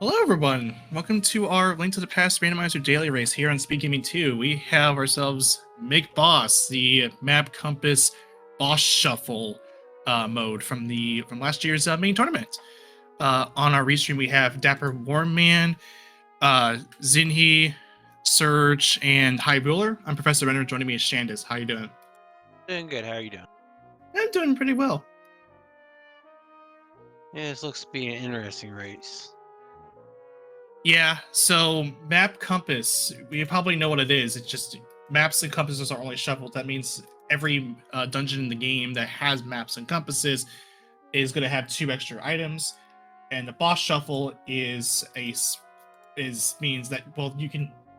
Hello, everyone. Welcome to our Link to the Past Randomizer Daily Race here on Speed Gaming 2. We have ourselves McBoss, the map compass boss shuffle mode from last year's main tournament. On our restream, we have Dapper Warman, Zinhi, Surge, and High Ruler. I'm Professor Renner. Joining me is Shandis. How you doing? Doing good. How are you doing? I'm doing pretty well. Yeah, this looks to be an interesting race. Yeah, so map compass, we probably know what it is. It's just maps and compasses are only shuffled. That means every dungeon in the game that has maps and compasses is going to have 2 extra items, and the boss shuffle means that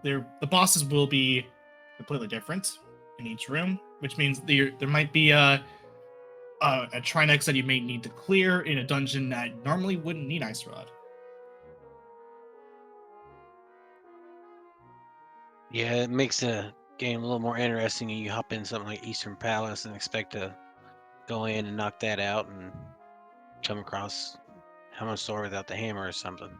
the bosses will be completely different in each room, which means there might be a Trinex that you may need to clear in a dungeon that normally wouldn't need Ice Rod. Yeah, it makes the game a little more interesting. You hop in something like Eastern Palace and expect to go in and knock that out and come across Hammer Sword without the hammer or something.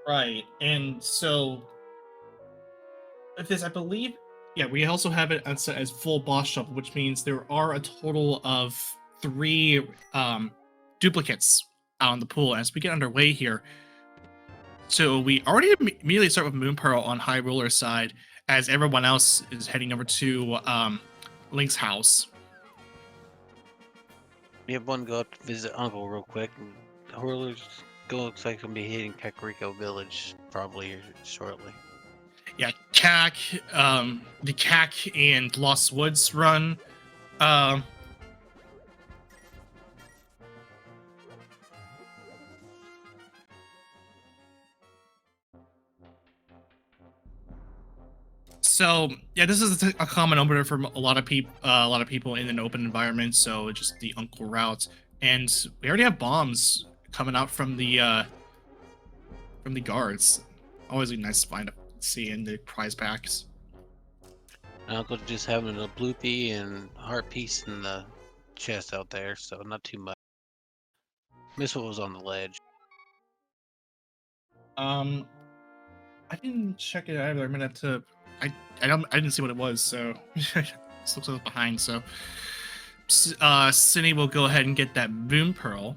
Right, and so if this, I believe, yeah, we also have it as full boss shuffle, which means there are a total of 3 duplicates out in the pool as we get underway here. So we already immediately start with Moon Pearl on High Ruler's side, as everyone else is heading over to Link's house. We have one go up to visit Uncle real quick. And Hurler's looks like he'll be hitting Kakariko Village probably here shortly. Yeah, the CAC and Lost Woods run. So yeah, this is a common opener for a lot of people in an open environment. So just the Uncle route, and we already have bombs coming out from the guards. Always a nice find to see in the prize packs. Uncle just having a bloopy and heart piece in the chest out there, so not too much. Miss what was on the ledge. I didn't check it either. I'm gonna have to. I didn't see what it was, so this looks like it's behind. So, Cindy will go ahead and get that Moon Pearl.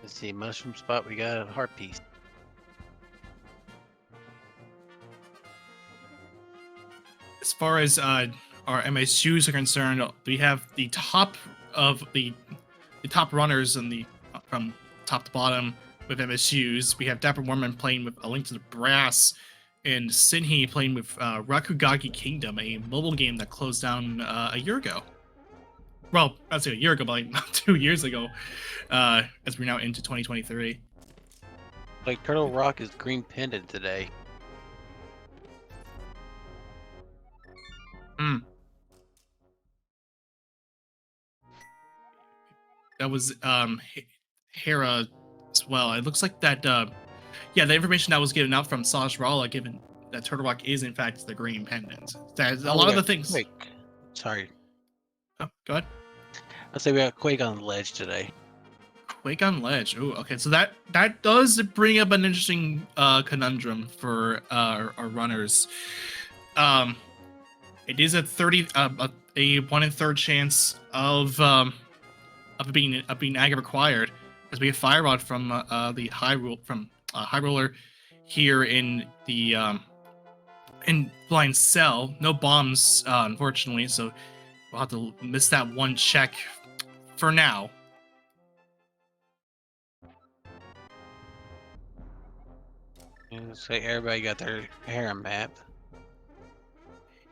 Let's see, mushroom spot. We got a heart piece. As far as our MSUs are concerned, we have the top of the top runners in the from top to bottom with MSUs. We have Dapper Warman playing with A Link to the Brass, and Sinhi playing with Rakugagi Kingdom, a mobile game that closed down a year ago. Well, I'd say a year ago, but like 2 years ago, as we're now into 2023. Like Turtle Rock is green pendant today. That was Hera as well. It looks like that. Yeah, the information that was given out from Saj Rala, given that Turtle Rock is in fact the green pendant. That a lot of the things. Quake. Sorry. Oh, go ahead. I'll say we got Quake on the ledge today. Quake on ledge. Oh, okay. So that does bring up an interesting conundrum for our runners. It is a 1 in 3 chance of being ag required, as we have Fire Rod from the High Roller here in the in Blind Cell. No bombs, unfortunately, so we'll have to miss that one check for now. So everybody got their harem map.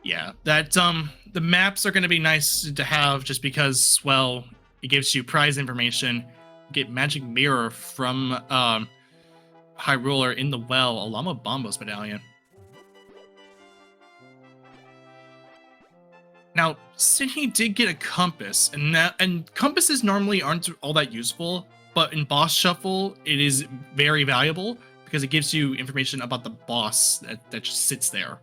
Yeah, that the maps are going to be nice to have just because, well, it gives you prize information. You get Magic Mirror from High Ruler in the well, a Llama Bombos medallion. Now, Sydney did get a compass, and compasses normally aren't all that useful, but in boss shuffle, it is very valuable because it gives you information about the boss that just sits there.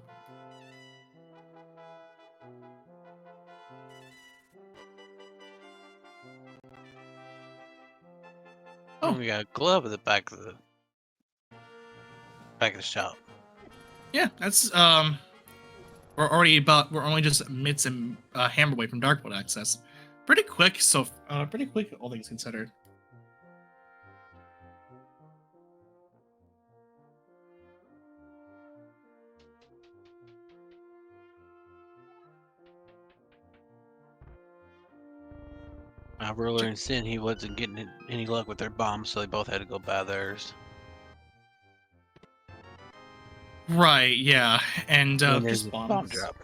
Oh, we got a glove at the back of the shop. yeah, that's we're only just minutes and hammer away from dark mode access. Pretty quick, so pretty quick, all things considered. Ruler and Sin, he wasn't getting any luck with their bombs, so they both had to go buy theirs. Right, yeah, and And there's just a bombs. bomb drop.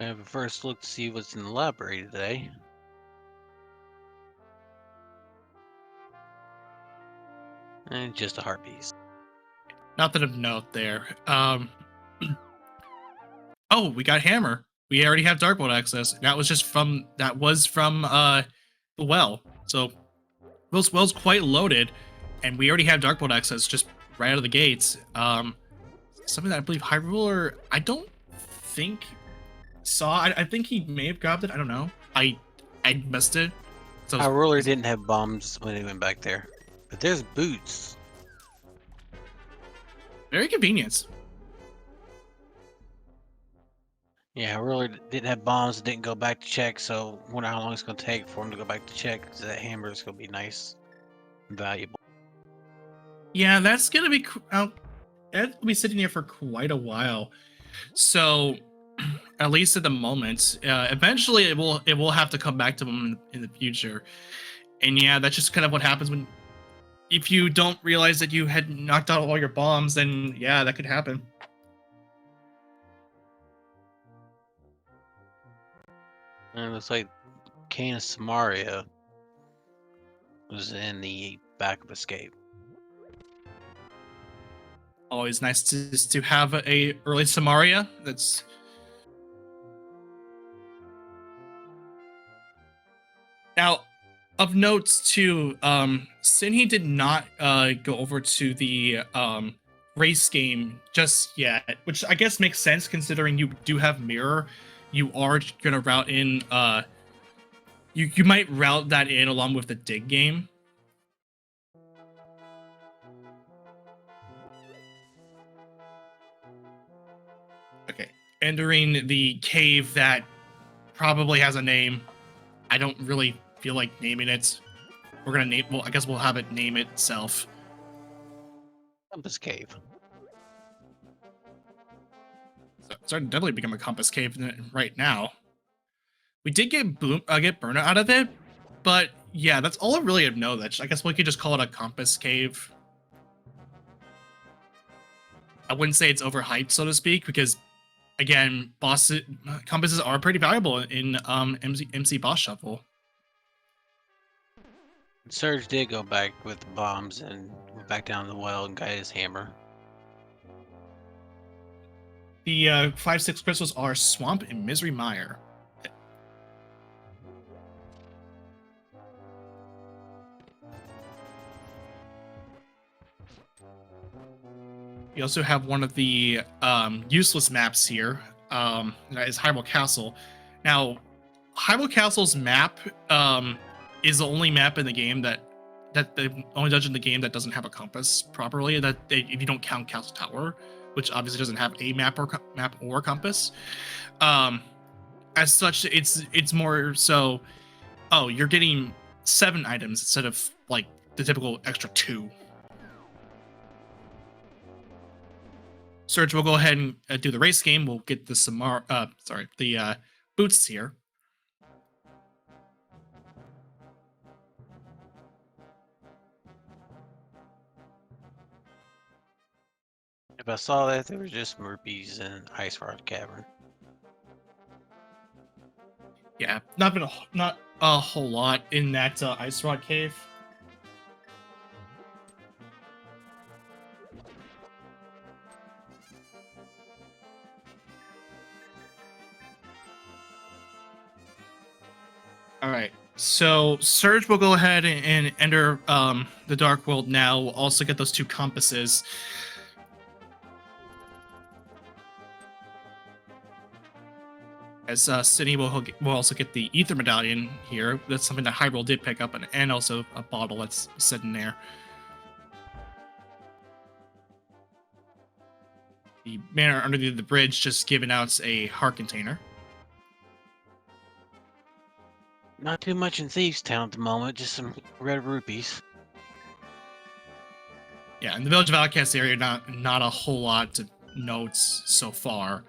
I have a first look to see what's in the library today. And just a heart piece. Nothing of note there. Oh, we got hammer. We already have dark mode access. That was from the well. So those wells quite loaded, and we already have dark mode access just right out of the gates. Something that I believe High Ruler, I don't think saw. I think he may have grabbed it. I don't know. I missed it. So Our ruler didn't have bombs when he went back there. But there's boots. very convenient. Yeah, our ruler didn't have bombs, didn't go back to check, so I wonder how long it's going to take for him to go back to check, because that hammer is going to be nice and valuable. Yeah, that's gonna be that'll be sitting here for quite a while. So, at least at the moment, eventually it will have to come back to them in the future. And yeah, that's just kind of what happens when if you don't realize that you had knocked out all your bombs, then yeah, that could happen. And it looks like Cane of Samaria was in the back of Escape. Always nice to have a early Samaria. That's now of notes too. Sinhe did not go over to the race game just yet, which I guess makes sense considering you do have mirror. You are gonna route in. You might route that in along with the dig game. Okay, entering the cave that probably has a name. I don't really feel like naming it. We're gonna name. Well, I guess we'll have it name itself. Compass Cave. So it's definitely become a compass cave right now. We did get burnout out of it, but yeah, that's all I really know. That I guess we could just call it a compass cave. I wouldn't say it's overhyped, so to speak, because again, compasses are pretty valuable in MC boss shuffle. Surge did go back with the bombs and went back down the well and got his hammer. The 5-6 crystals are Swamp and Misery Mire. You also have one of the useless maps here. That is Hyrule Castle. Now, Hyrule Castle's map is the only map in the game that the only dungeon in the game that doesn't have a compass properly. If you don't count Castle Tower, which obviously doesn't have a map or compass. As such, it's more so. Oh, you're getting 7 items instead of like the typical extra 2. Surge, we'll go ahead and do the race game. We'll get the boots here. If I saw that, there was just Murpies and Ice Rod Cavern. Yeah, not a whole lot in that Ice Rod Cave. All right, So Surge will go ahead and enter the Dark World now. We'll also get those 2 compasses. As Sydney will also get the Ether Medallion here. That's something that Hyrule did pick up, and also a bottle that's sitting there. The man under the bridge just giving out a heart container. Not too much in Thieves Town at the moment, just some red rupees. Yeah, in the Village of Outcasts area, not a whole lot to note so far.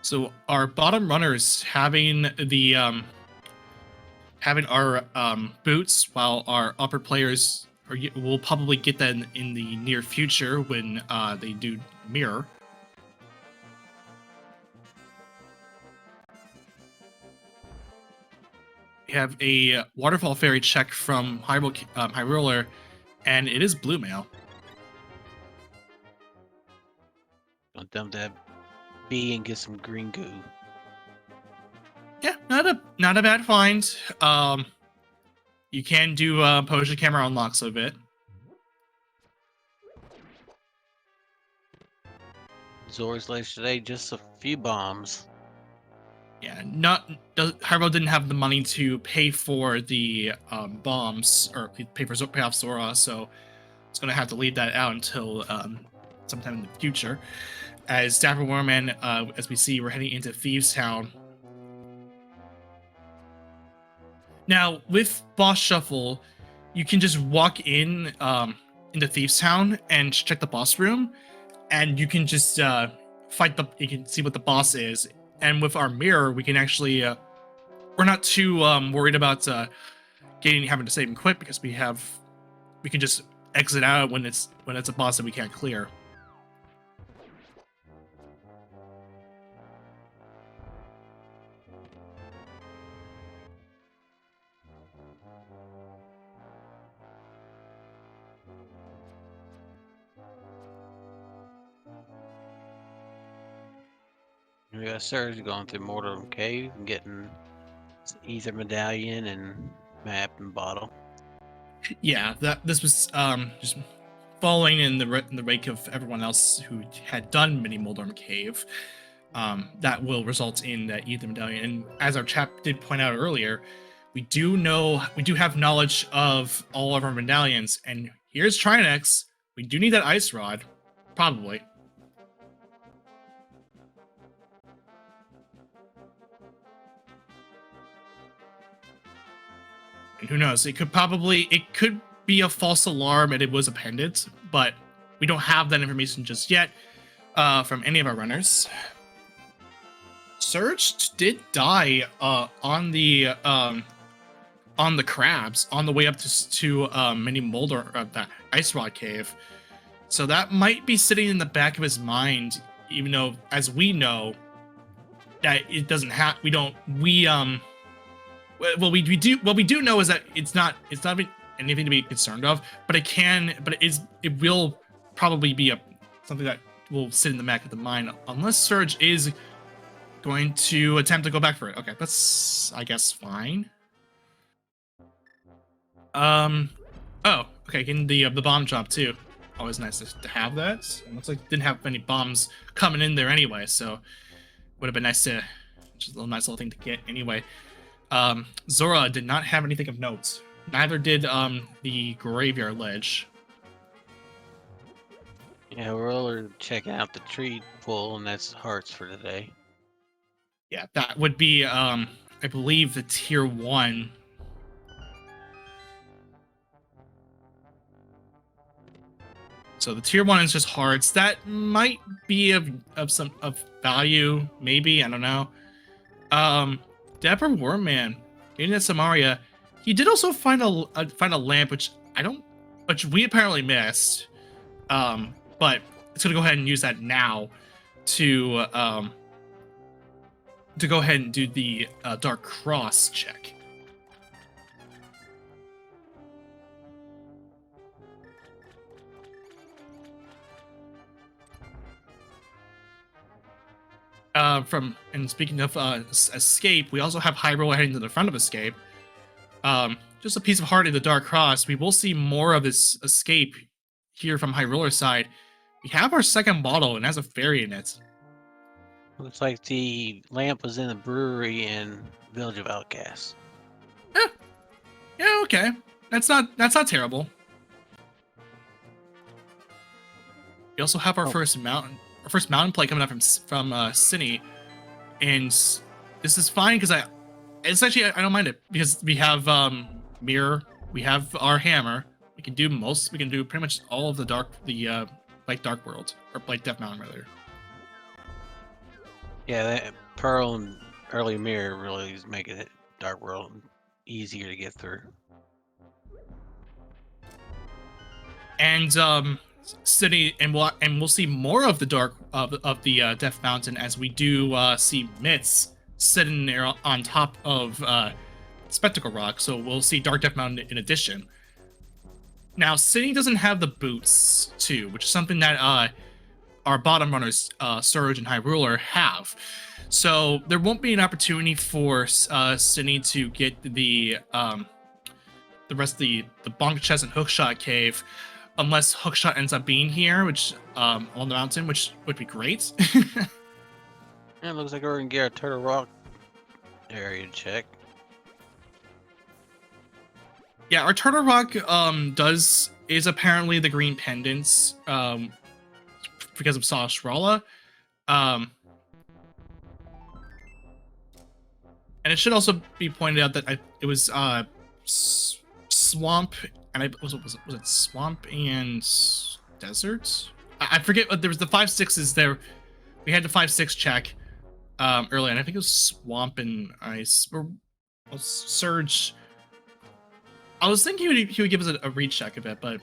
So our bottom runners having the having our boots, while our upper players will probably get that in the near future when they do mirror. We have a Waterfall Fairy check from Hyruler, and it is blue mail. Don't dump that B and get some green goo. Yeah, not a bad find. You can do potion camera unlocks of it. Zora's Lace today, just a few bombs. Yeah, Hyrule didn't have the money to pay for the bombs or pay off Zora, so it's gonna have to leave that out until sometime in the future. As Dapper Warman, as we see, we're heading into Thieves Town. Now, with Boss Shuffle, you can just walk in into Thieves Town and check the boss room, and you can just you can see what the boss is. And with our mirror, we can actually we're not too worried about having to save and quit, because we can just exit out when it's a boss that we can't clear. We got Surge going through Mortal Cave and getting Ether Medallion and map and bottle. Yeah, this was just following in the wake of everyone else who had done Mini Moldorm Cave. That will result in that Ether Medallion. And as our chap did point out earlier, we do have knowledge of all of our medallions. And here's Trinex. We do need that Ice Rod, probably. And who knows? It could be a false alarm and it was a pendant, but we don't have that information just yet from any of our runners. Surge did die on the crabs on the way up to Mini Molder, that Ice Rod Cave. So that might be sitting in the back of his mind, even though, as we know, that it doesn't have. We do know is that it's not anything to be concerned of, but it will probably be something that will sit in the back of the mind, unless Surge is going to attempt to go back for it. Okay, that's, I guess, fine. Oh, okay, getting the bomb drop too. Always nice to have that. It looks like it didn't have any bombs coming in there anyway, so would have been nice to, just a nice little thing to get anyway. Zora did not have anything of note. Neither did the Graveyard Ledge. Yeah, we're all checking out the tree pool, and that's hearts for today. Yeah, that would be I believe the tier 1. So the tier 1 is just hearts. That might be of value, maybe, I don't know. Dapper Wormman, getting that Samaria. He did also find a lamp, which we apparently missed. But it's gonna go ahead and use that now to go ahead and do the Dark Cross check. And speaking of escape, we also have High Roller heading to the front of escape. Just a piece of heart in the Dark Cross. We will see more of this escape here from High Roller's side. We have our second bottle, and it has a fairy in it. Looks like the lamp was in the brewery in Village of Outcasts. Yeah, okay. That's not terrible. We also have our first mountain play coming up from Cine, and this is fine because I don't mind it because we have mirror, we have our hammer. We can do pretty much all of the Dark World, or like Death Mountain rather. Yeah, that Pearl and early mirror really is making it Dark World easier to get through. And City, and we'll see more of the Death Mountain as we do see Mitz sitting there on top of Spectacle Rock. So we'll see Dark Death Mountain in addition. Now, City doesn't have the boots too, which is something that our bottom runners, Surge and High Ruler, have. So there won't be an opportunity for City to get the rest of the Bonk Chest and Hookshot Cave, unless Hookshot ends up being here, which on the mountain, which would be great. Yeah, it looks like we're gonna get our Turtle Rock area check. Yeah, our Turtle Rock is apparently the green pendants because of Sashrala. And it should also be pointed out that it was Swamp, and was it Swamp and Desert? I forget. There was the 5/6s there. We had the 5/6 check earlier, and I think it was Swamp and Ice or Surge. I was thinking he would give us a recheck of it, but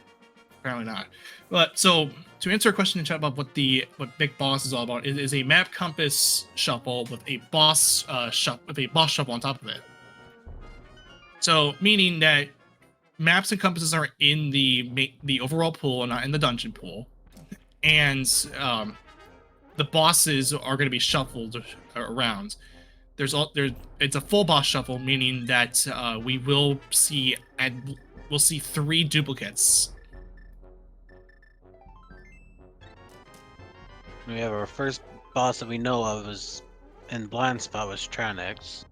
apparently not. But so to answer a question in chat about what McBoss is all about, it is a map compass shuffle with a boss shuffle on top of it. So meaning that maps and compasses are in the overall pool and not in the dungeon pool, and the bosses are going to be shuffled around. It's a full boss shuffle, meaning that we'll see 3 duplicates. We have our first boss that we know of is in blind spot was Tranex.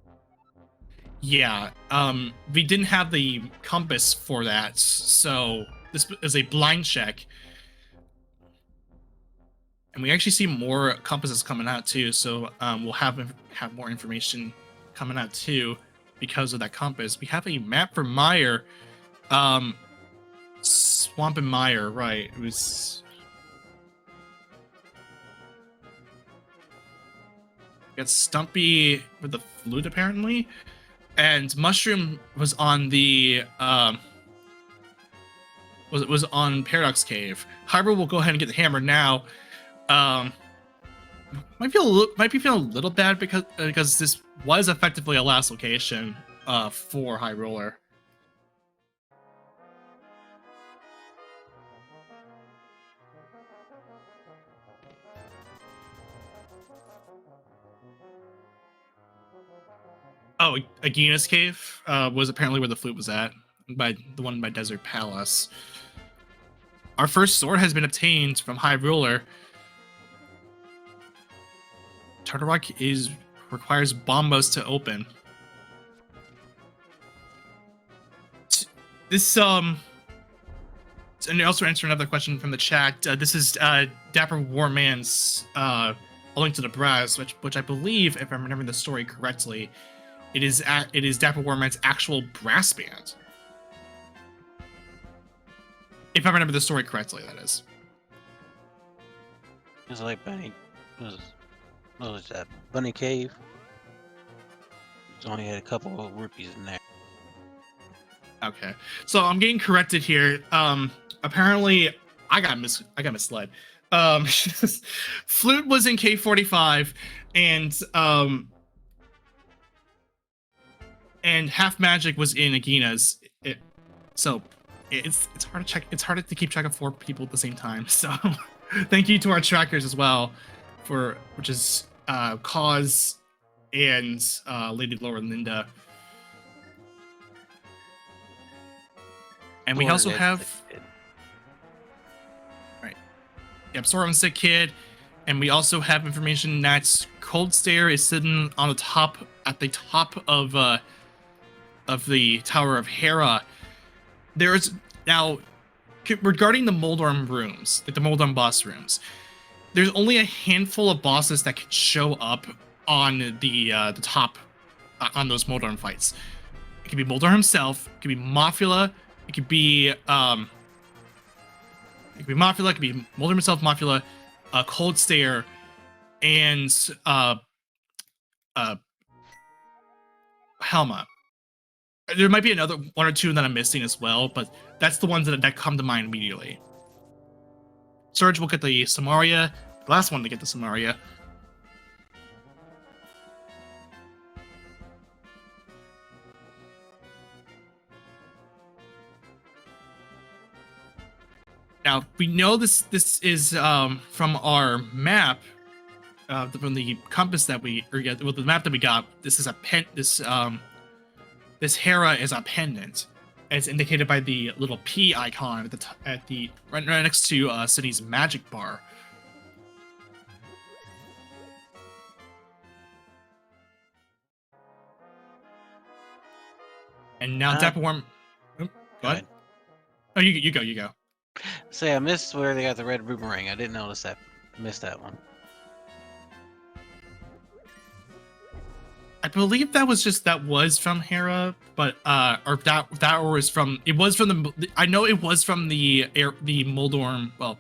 Yeah, we didn't have the compass for that, so this is a blind check. And we actually see more compasses coming out too, so we'll have more information coming out too because of that compass. We have a map for Mire, Swamp and Mire, right? It was. We got Stumpy with the flute apparently, and Mushroom was on the was on Paradox Cave. Hybrid will go ahead and get the hammer now. Might be feeling a little bad because this was effectively a last location for High Roller. Oh, Agina's Cave was apparently where the flute was at, by the one by Desert Palace. Our first sword has been obtained from High Ruler. Turtle Rock requires bombos to open. This and also answer another question from the chat. This is Dapper Warman's A Link to the Brass, which I believe, if I'm remembering the story correctly, it is Dapper Warman's actual brass band. If I remember the story correctly, that is. It's like Bunny. What was that? Bunny Cave? It's only had a couple of rupees in there. Okay, so I'm getting corrected here. Apparently, I got misled. Flute was in K45, and Half Magic was in Agina's. So it's hard to check. It's hard to keep track of 4 people at the same time. So thank you to our trackers as well, which is Cause and Lady Laura Linda. And we Or also that's have the kid. Yep, Sora and Sick Kid. And we also have information that Cold Stare is sitting on the top at the top of the Tower of Hera. There's now regarding the Moldorm rooms, like the Moldorm boss rooms. There's only a handful of bosses that can show up on the top on those Moldorm fights. It could be Moldorm himself. It could be Mothula. It could be Mothula. It could be Moldorm himself, Mothula, Cold Stare, and Helma. There might be another one or two that I'm missing as well, but that's the ones that come to mind immediately. Surge will get the Samaria, the last one to get the Samaria. Now we know this is from our map, from the compass that the map that we got. This is this Hera is a pendant, as indicated by the little P icon at the right next to City's magic bar. And now Dapper Worm. Go ahead. Oh, you go. Say, I missed where they got the red boomerang. I didn't notice that. Missed that one. I believe that was from Hera, but or that was from the. I know it was from the Moldorm. Well,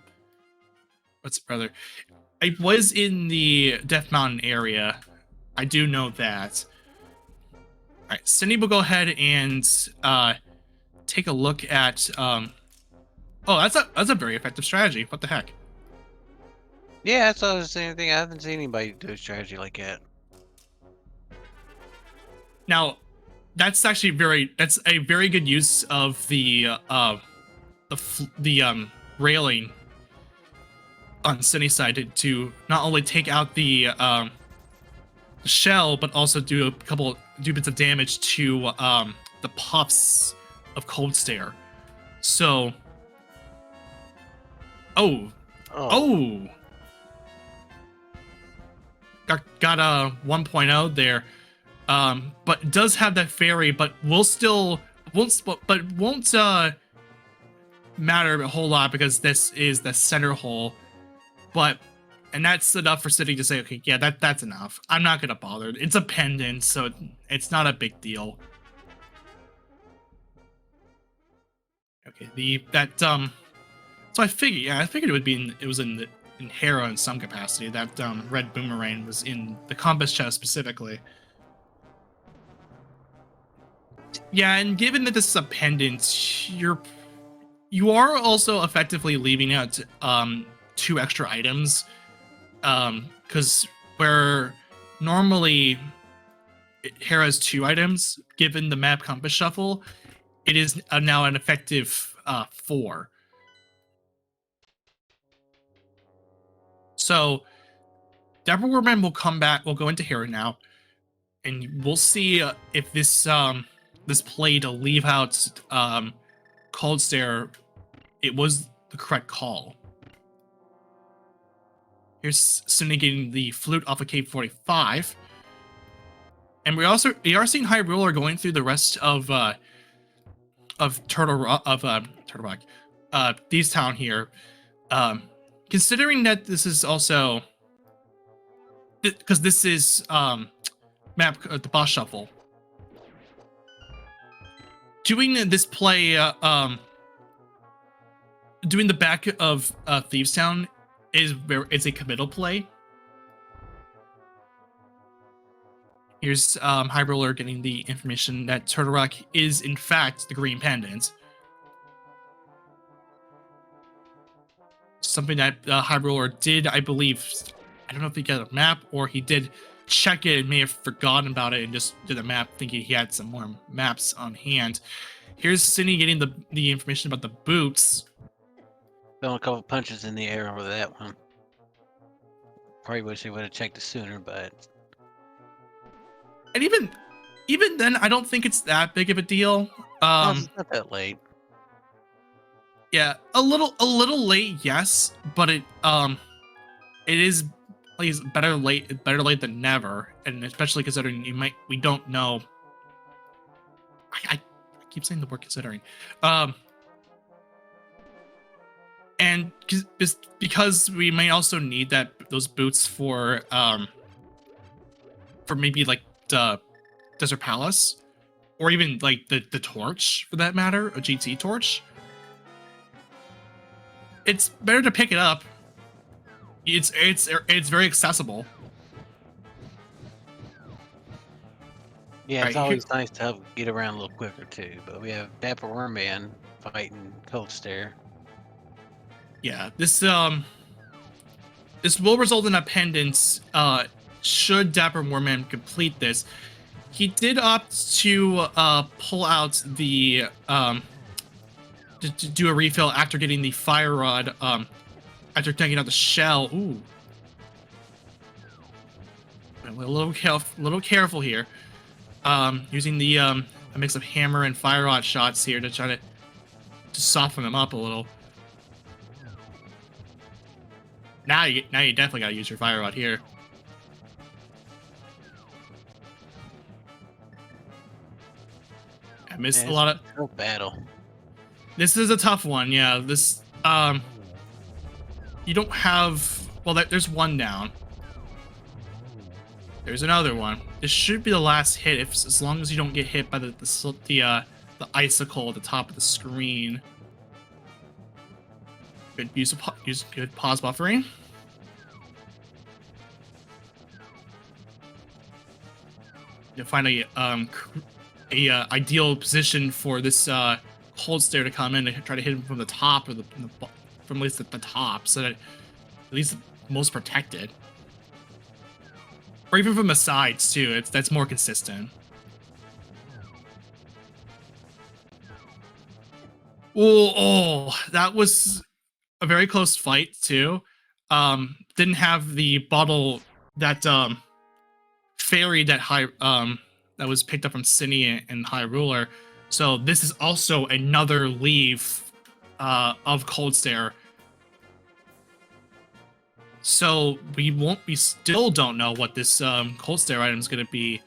what's it, brother? It was in the Death Mountain area. I do know that. All right, Cindy will go ahead and take a look at. Oh, that's a very effective strategy. What the heck? Yeah, that's what I was saying. I haven't seen anybody do a strategy like that. Now, that's actually that's a very good use of the railing on Cindy's side to not only take out the shell, but also do bits of damage to the puffs of Cold Stare. So, oh, got a 1.0 there. But it does have that fairy, but won't matter a whole lot because this is the center hole. And that's enough for City to say, okay, yeah, that's enough. I'm not gonna bother. It's a pendant, so it's not a big deal. Okay, so I figured it would be in Hera in some capacity. That red boomerang was in the compass chest specifically. Yeah, and given that this is a pendant, you are also effectively leaving out 2 extra items, because where normally Hera has 2 items, given the map compass shuffle, it is now an effective 4. So Dapper Warman will come back. We'll go into Hera now, and we'll see if this play to leave out Cold Stare, it was the correct call. Here's Sunny getting the flute off of K45. And we are seeing High Roller going through the rest of Turtle Rock, Thieves Town here. Considering that this is also because this is map the boss shuffle. Doing this play, doing the back of Thieves Town it's a committal play. Here's High Roller getting the information that Turtle Rock is in fact the green pendant. Something that High Roller did, I believe. I don't know if he got a map or he did check it and may have forgotten about it and just did a map thinking he had some more maps on hand. Here's Cindy getting the information about the boots. Throwing a couple punches in the air over that one. Probably wish they would have checked it sooner, but And even then, I don't think it's that big of a deal. no, it's not that late. Yeah, a little late, yes, but it is please better late than never, and especially considering we don't know. I keep saying the word considering, and because we may also need those boots for maybe like the Desert Palace, or even like the torch for that matter, a GT torch. It's better to pick it up. It's very accessible. Yeah, it's Right, always nice to help get around a little quicker too. But we have Dapper Wormman fighting Cold Stare. yeah, this will result in a pendant. Should Dapper Warman complete this, he did opt to pull out the to do a refill after getting the fire rod. After taking out the shell. Ooh, a little careful here. Using the a mix of hammer and fire rod shots here to try to soften them up a little. Now you definitely gotta use your fire rod here. I missed a lot of tough battle. This is a tough one, yeah. This you don't have there's one down. There's another one. This should be the last hit as long as you don't get hit by the icicle at the top of the screen. Good use good pause buffering. You'll find a ideal position for this Cold Stare to come in and try to hit him from the top or from at least at the top, so that at least most protected, or even from the sides too. That's more consistent. Oh, that was a very close fight too. Didn't have the bottle that fairy that that was picked up from Cine and High Ruler. So this is also another leave of Cold Stare. So we still don't know what this Cold Stare item is going to be,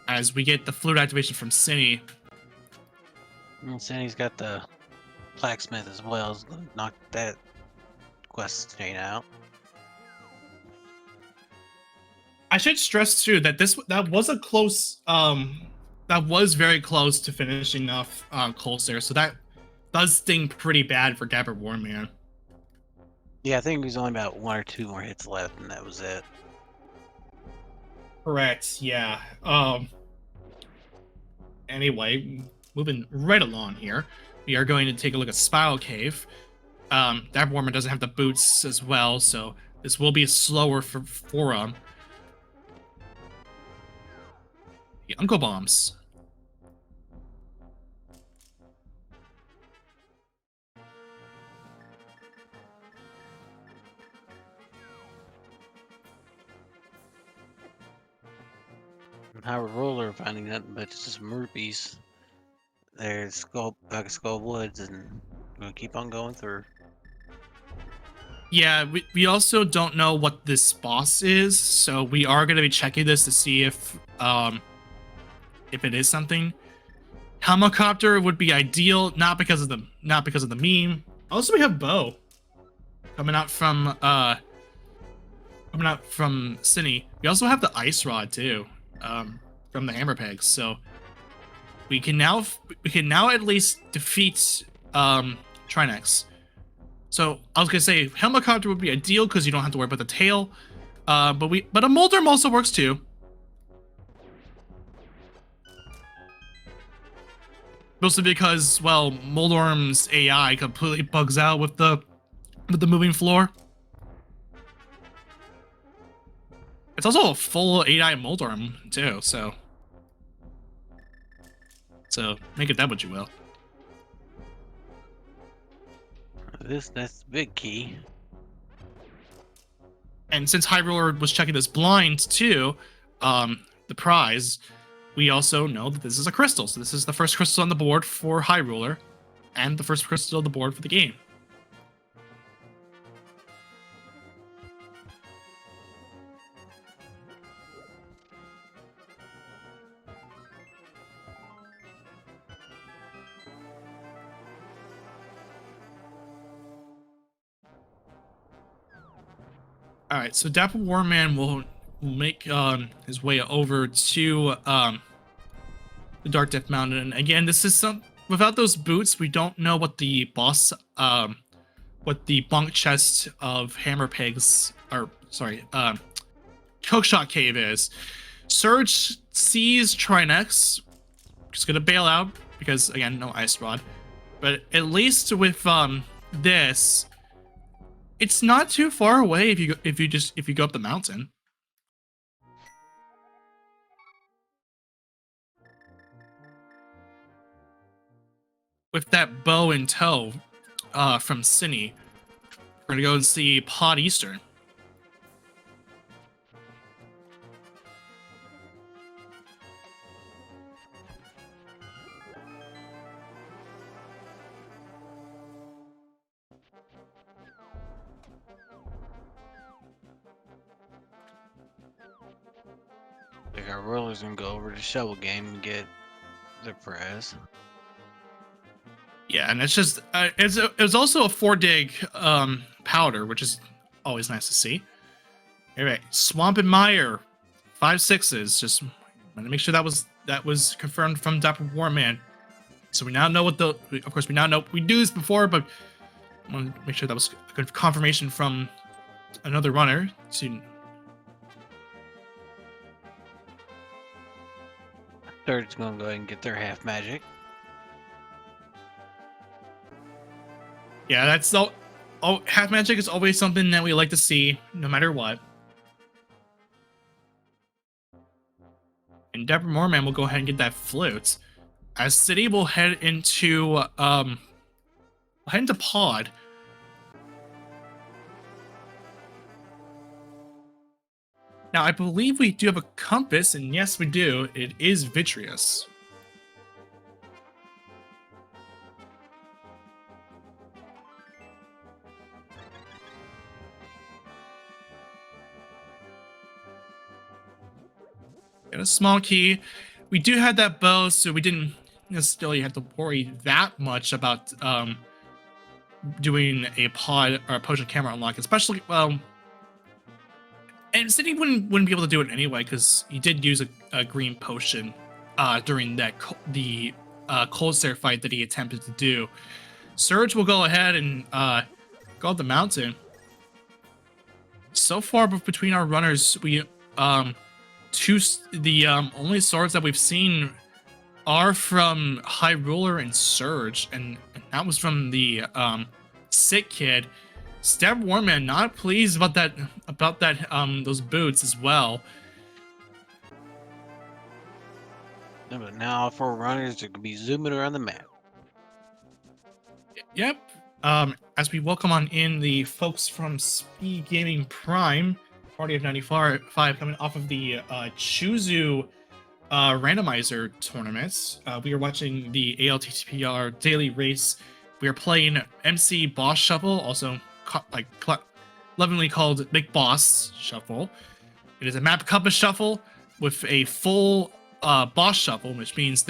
as we get the fluid activation from Cine. And Cine's got the blacksmith as well. Is gonna knock that quest chain out. I should stress too that that was a close that was very close to finishing off Cold Stare, so that does sting pretty bad for Dapper Warman. Yeah, I think there's only about 1 or 2 more hits left, and that was it. Correct. Yeah. Anyway, moving right along here, we are going to take a look at Spiral Cave. Dapper Warman doesn't have the boots as well, so this will be slower for him. The Uncle Bombs. Howard Roller finding nothing but just rupees. There's back of Skull Woods, and we're gonna keep on going through. Yeah, we also don't know what this boss is, so we are going to be checking this to see if it is something. Helicopter would be ideal, not because of the meme. Also, we have Bo coming out from Cine. We also have the Ice Rod too, from the Hammer Pegs. So we can now at least defeat Trinex. So I was gonna say Helicopter would be ideal because you don't have to worry about the tail. But a Moldorm also works too. Mostly because, well, Moldorm's AI completely bugs out with the moving floor. It's also a full 8-eye Moldorm too, so make it that what you will. That's the big key. And since High Ruler was checking this blind too, the prize, we also know that this is a crystal. So this is the first crystal on the board for High Ruler, and the first crystal on the board for the game. All right, so Dapper Warman will make his way over to the Dark Death Mountain. And again, this is some without those boots, we don't know what the boss what the bunk chest of Hammer Pigs, or sorry, Cookshot Cave is. Surge sees Trinex, just gonna bail out because again, no Ice Rod. But at least with this, it's not too far away if you go up the mountain. With that bow in tow from Cine, we're gonna go and see Pod Eastern. Like our rollers gonna go over to Shovel Game and get the prize. Yeah, and it's just it was also a 4-dig powder, which is always nice to see. All right, Swamp and Mire, 5/6s. Just want to make sure that was confirmed from Dapper Warman. So we now know what of course we now know we knew this before, but I want to make sure that was a good confirmation from another runner. To Third's gonna go ahead and get their half magic. yeah, that's all. Oh, half magic is always something that we like to see, no matter what. And Dapper Moorman will go ahead and get that flute. As City will head into Pod. Now I believe we do have a compass, and yes, we do. It is vitreous. Got a small key. We do have that bow, so we didn't necessarily have to worry that much about doing a pod or a potion camera unlock, especially and City wouldn't be able to do it anyway because he did use a green potion during the cold stare fight that he attempted to do. Surge will go ahead and go up the mountain. So far between our runners, we only swords that we've seen are from High Ruler and Surge, and that was from the Sick Kid. Stab Warman not pleased about that those boots as well. Yeah, but now all 4 runners are gonna be zooming around the map. Yep. As we welcome on in the folks from Speed Gaming Prime, Party of 95 coming off of the Chuzu randomizer tournaments. We are watching the ALTTP daily race. We are playing MC Boss Shuffle, also lovingly called McBoss Shuffle. It is a map compass shuffle with a full boss shuffle, which means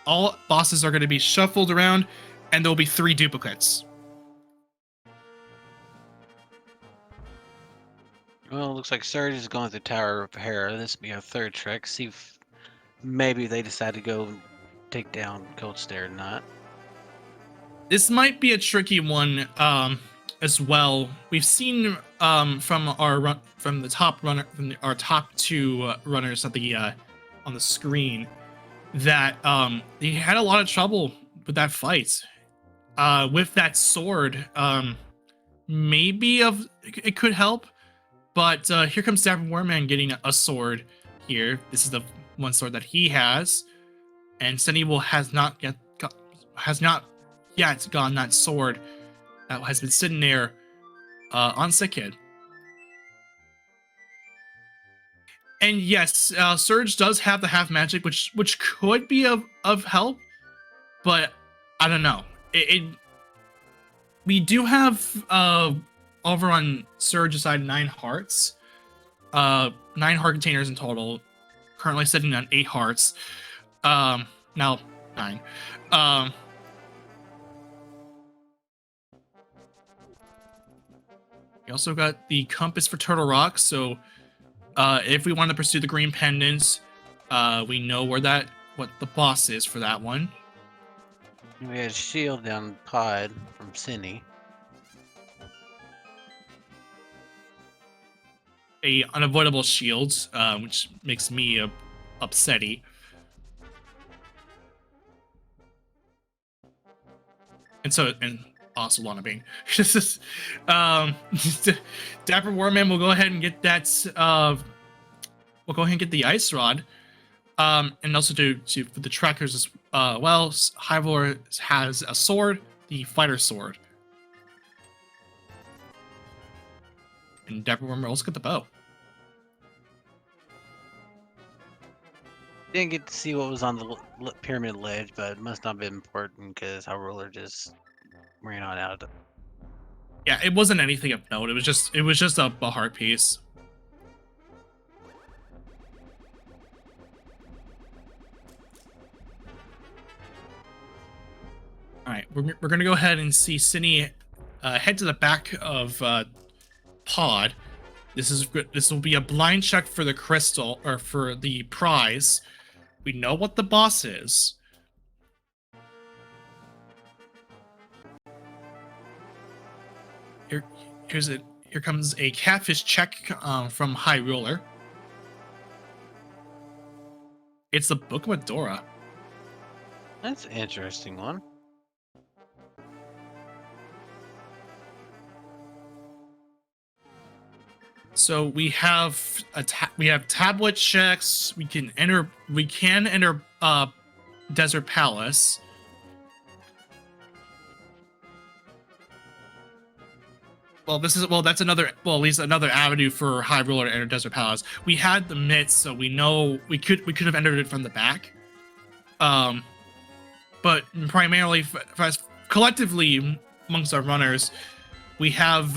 all bosses are going to be shuffled around, and there will be 3 duplicates. Well, it looks like Surge is going to the Tower of Hera. This will be our 3rd trek. See if maybe they decide to go take down Cold Stare or not. This might be a tricky one as well. We've seen from our top 2 runners at the on the screen that they had a lot of trouble with that fight. With that sword, maybe it could help. But here comes Dapper Warman getting a sword here. This is the one sword that he has, and Sunny has not yet gotten that sword that has been sitting there on Sick Kid. And yes, Surge does have the half magic, which could be of help, but I don't know. We do have over on Surge side 9 hearts, 9 heart containers in total. Currently sitting on 8 hearts. Now 9. We also got the compass for Turtle Rock, so if we want to pursue the green pendants, we know what the boss is for that one. We had shield down pod from Cindy. A unavoidable shield, which makes me upsetty. And also Lana Bane. Dapper Warman will go ahead and get that. We'll go ahead and get the ice rod. And also for the trackers as well. High Roller has a sword, the fighter sword. And Dapper Warman will also get the bow. Didn't get to see what was on the pyramid ledge, but it must not have been important because High Roller just ran on out of it. Yeah, it wasn't anything of note. It was just a heart piece. All right, we're gonna go ahead and see Cindy head to the back of Pod. This will be a blind check for the crystal or for the prize. We know what the boss is. Here comes a catfish check from High Ruler. It's the Book of Medora. That's an interesting one. So we have tablet checks. We can enter Desert Palace. That's another at least another avenue for High Ruler to enter Desert Palace. We had the mitts, so we know we could have entered it from the back. But primarily for us, collectively amongst our runners, we have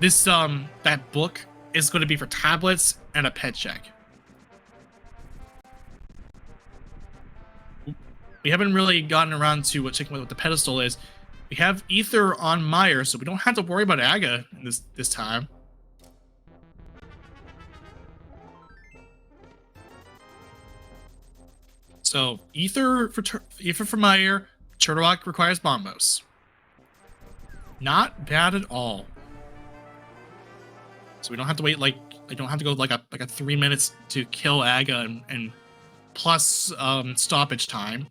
that book is going to be for tablets and a pet check. We haven't really gotten around to checking what the pedestal is. We have Ether on Meyer, so we don't have to worry about Aga this time. So Ether for Meyer, Turtle Rock requires Bombos. Not bad at all. So we don't have to wait I don't have to go like a 3 minutes to kill Aga and plus stoppage time.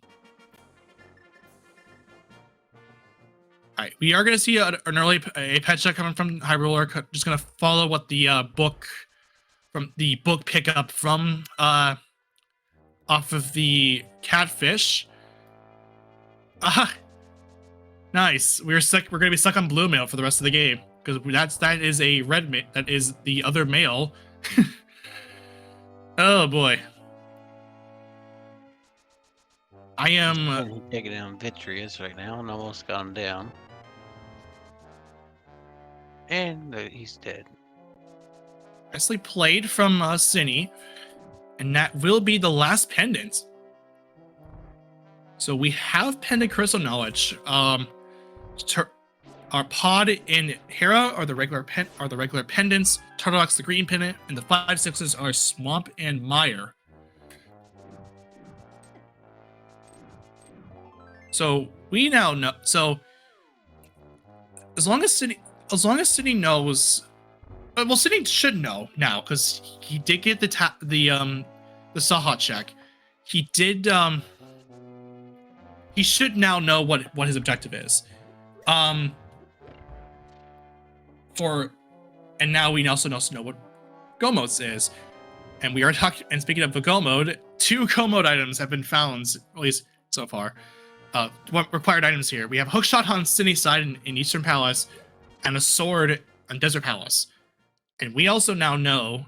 Alright, we are gonna see an early pet check coming from High Roller. Just gonna follow what the book pickup from off of the catfish. Nice. We're gonna be stuck on blue mail for the rest of the game. Because that is a red mail. That is the other mail. Oh boy. I am taking down Vitreous right now and almost got him down. And he's dead. nicely played from Cinny, and that will be the last pendant. So we have pendant crystal knowledge. Our Pod and Hera are the regular pendants. Turtle Rock's the green pendant, and the 5/6s are Swamp and Mire. So we now know. So as long as Cindy knows, well, Cindy should know now because he did get the Saha check. He did. He should now know what his objective is. And now we also know what Go Modes is. And we are talking. And speaking of the Go Mode, 2 Go Mode items have been found, at least so far. What required items here? We have a hookshot on Cindy's side in Eastern Palace, and a sword on Desert Palace. And we also now know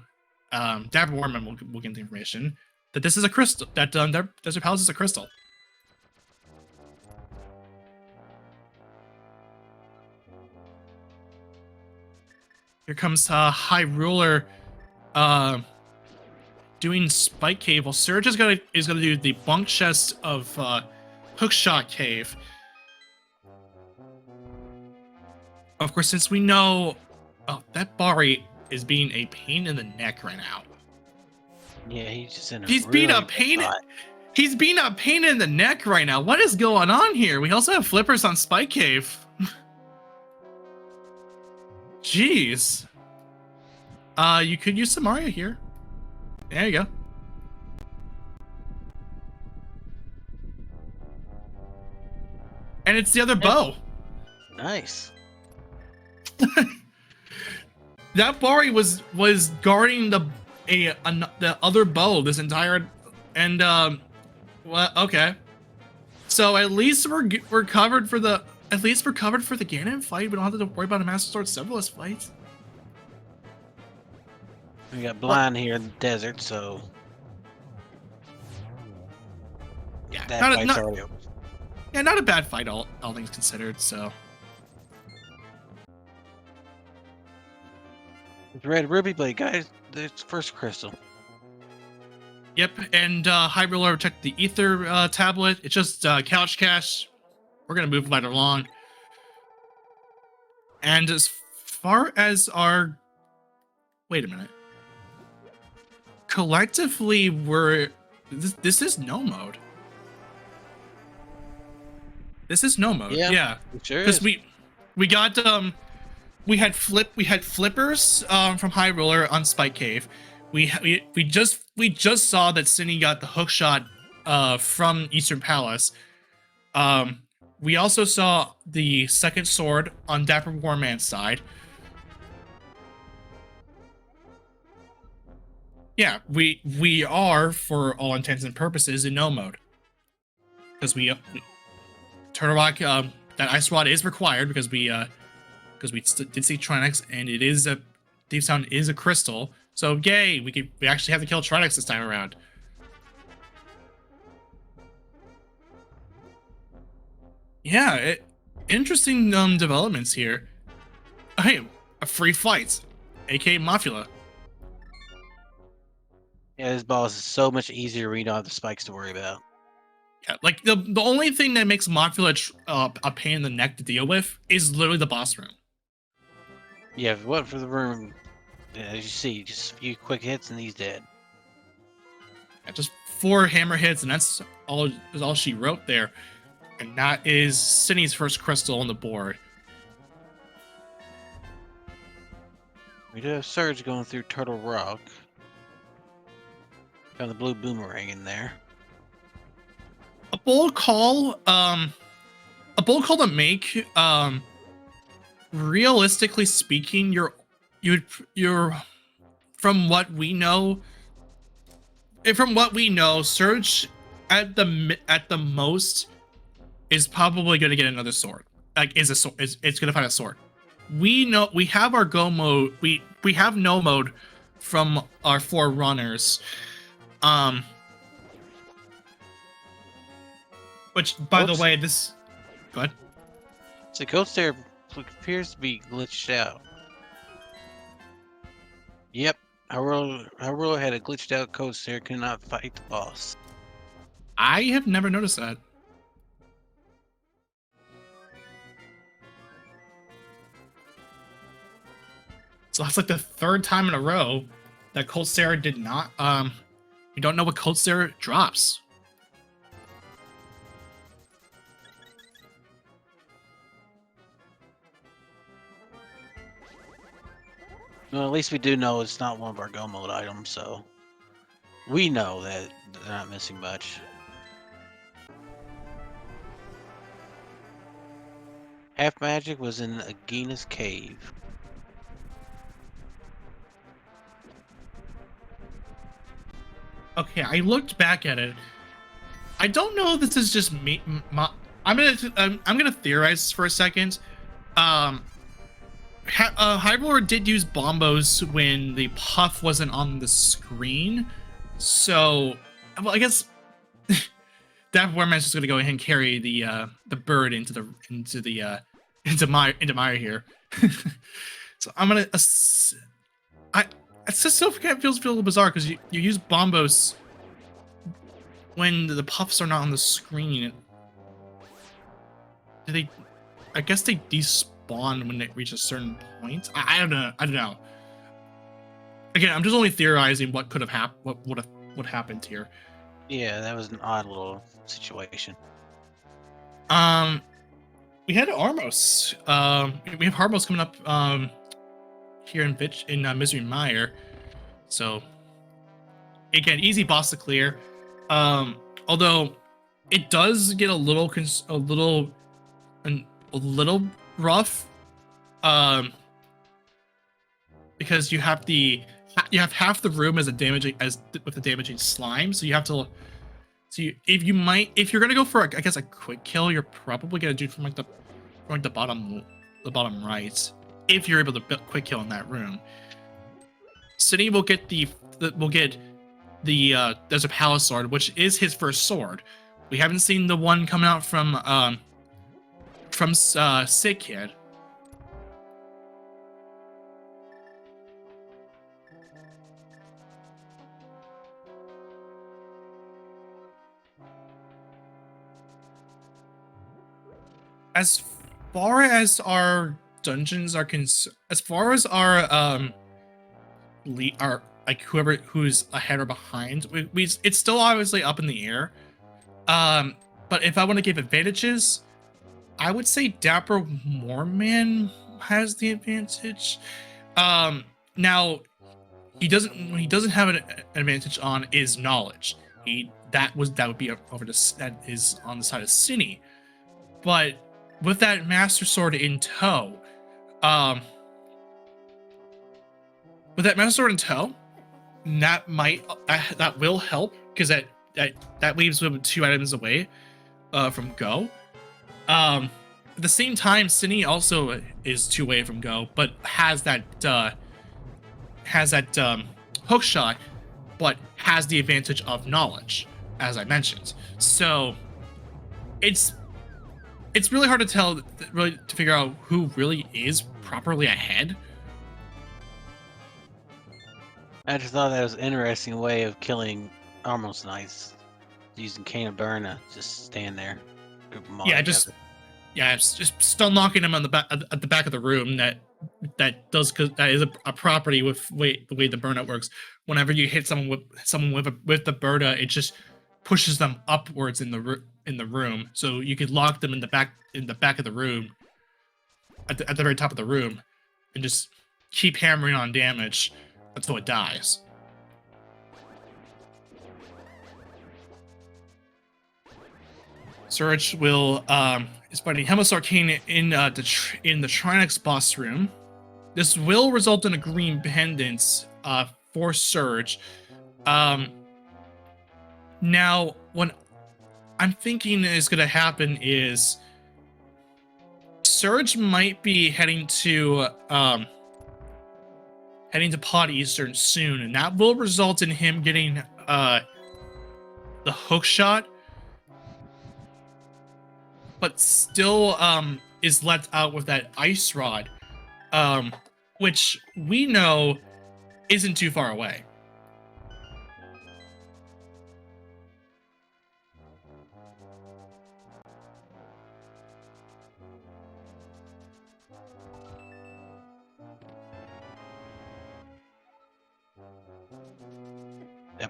Dapper Warman will get the information that this is a crystal. That Desert Palace is a crystal. Here comes High Ruler doing Spike Cave. Well, Surge is gonna do the Bunk Chest of Hookshot Cave. Of course, since we know that Bari is being a pain in the neck right now. Yeah, he's just in a He's really being a pain. spot. He's being a pain in the neck right now. What is going on here? We also have flippers on Spike Cave. Jeez. You could use some Mario here. There you go. And it's the other bow. Nice. That Bari was guarding the other bow this entire, and well, okay. So at least we're covered for the Ganon fight. We don't have to worry about a Master Sword Symbolist fight. We got blind here in the desert, so Yeah, that not fight's already over. not a bad fight, all things considered. So Red Ruby Blade, guys. It's first crystal. yep, and High Ruler checked the Ether tablet. It's just Couch Cash. We're gonna move right along. And as far as our, wait a minute. Collectively, this is no mode. This is no mode. Yeah. It sure Because is. we got we had flippers from High Roller on Spike Cave. We just saw that Cindy got the hook shot from Eastern Palace. We also saw the second sword on Dapper Warman's side. Yeah, we are, for all intents and purposes, in no mode. Because we Turtle Rock, that Ice Rod is required because we did see Trinex, and it is Deep Sound is a crystal. So yay, we actually have to kill Trinex this time around. Yeah, interesting developments here. Hey, a free fight, aka Mafula. Yeah, this boss is so much easier when you don't have the spikes to worry about. Yeah, like the only thing that makes Mafula a pain in the neck to deal with is literally the boss room. Yeah, if it wasn't for the room, as you see, just a few quick hits and he's dead. Yeah, just 4 hammer hits, and that's all she wrote there. And that is Cindy's first crystal on the board. We do have Surge going through Turtle Rock. Found the blue boomerang in there. A bold call to make. Realistically speaking, you're from what we know, Surge at the most is probably going to get another sword. Like it's going to find a sword. We know we have our go mode. We have no mode from our 4 runners. Which, by the way, this. Go ahead. So Cold Stare appears to be glitched out. Yep, Hyrule had a glitched out Cold Stare, could not fight the boss. I have never noticed that. So that's like the 3rd time in a row that Cold Stare did not. We don't know what Cold Stare drops. Well, at least we do know it's not one of our go mode items, so we know that they're not missing much. Half Magic was in Agina's cave. Okay, I looked back at it. I don't know if this is just me. I'm gonna theorize for a second. High Roller did use bombos when the puff wasn't on the screen, so well, I guess that Warman's just gonna go ahead and carry the bird into Maya here. So I'm gonna it just still feels a little bizarre because you use bombos when the puffs are not on the screen. Do they? I guess they despawn when they reach a certain point. I don't know. I don't know. Again, I'm just only theorizing what could have happened. What happened here? Yeah, that was an odd little situation. We had Armos. We have Harmos coming up. Here in Misery Mire. So again, easy boss to clear. Although it does get a little rough. Because you have half the room as with the damaging slime, so you have to. So if you're gonna go for I guess a quick kill, you're probably gonna do it from the bottom right. If you're able to quick kill in that room, City will get there's a palace sword, which is his first sword. We haven't seen the one coming out from Sick yet. As far as our dungeons are concerned, as far as our like whoever who's ahead or behind, it's still obviously up in the air. But if I want to give advantages, I would say Dapper Moorman has the advantage. Now he doesn't have an advantage on is knowledge. That would be that is on the side of Cine. But with that Master Sword in tow, that will help because that leaves him 2 items away from go. At the same time, Cine also is 2 away from go, but has that hook shot, but has the advantage of knowledge, as I mentioned. So it's really hard to tell, really, to figure out who really is properly ahead. I just thought that was an interesting way of killing Armos Knights, using Cane of Burn to just stand there. Just still knocking him on the back at the back of the room. That is a property with the way the burnout works. Whenever you hit someone with the burda, it just pushes them upwards in the room, so you could lock them in the back of the room, at the very top of the room, and just keep hammering on damage until it dies. Surge will is fighting Helmus Arcane in the Trinex boss room. This will result in a green pendant for Surge. Now, what I'm thinking is going to happen is Surge might be heading to Pod Eastern soon, and that will result in him getting the hook shot, but still is left out with that ice rod, which we know isn't too far away.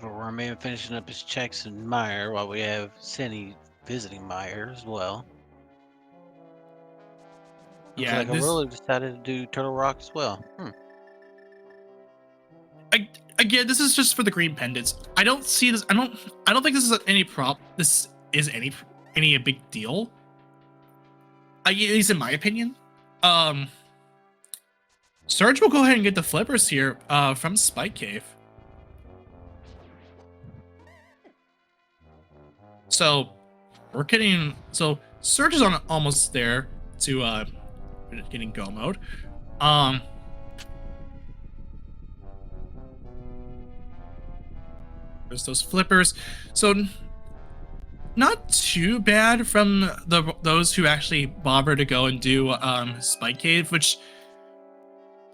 Remain finishing up his checks in Mire while we have Cine visiting Mire as well. Yeah, Looks like Aurora decided to do Turtle Rock as well. Again, this is just for the green pendants. I don't see this. I don't think this is any prop. This is any a big deal. At least in my opinion. Surge will go ahead and get the flippers here from Spike Cave. So Surge is almost there to getting go mode. There's those flippers. So not too bad from those who actually bother to go and do Spike Cave, which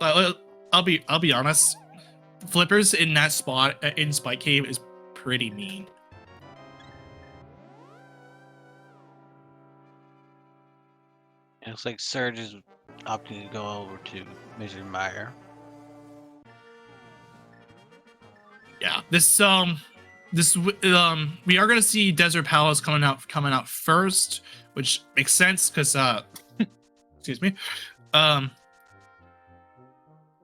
I'll be honest, flippers in that spot in Spike Cave is pretty mean. It looks like Surge is opting to go over to Mr. Meyer. Yeah, this we are gonna see Desert Palace coming out first, which makes sense because excuse me,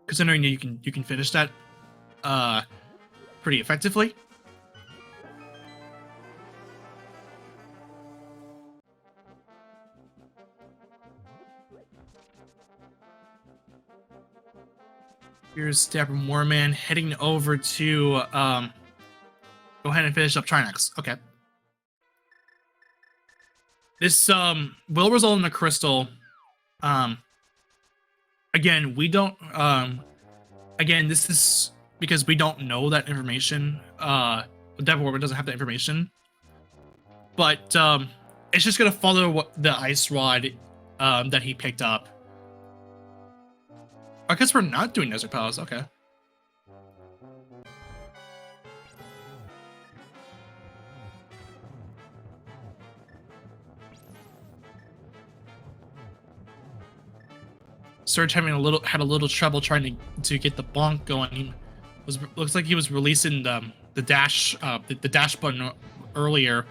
considering you can finish that pretty effectively. Here's Dapper Moorman heading over to go ahead and finish up Trinex. Okay. This will result in a crystal. Again, we don't again, this is because we don't know that information. Dapper Moorman doesn't have that information. But it's just gonna follow the ice rod that he picked up. I guess we're not doing Desert Palace. Okay. Surge had a little trouble trying to get the bonk going. Looks like he was releasing the dash button earlier.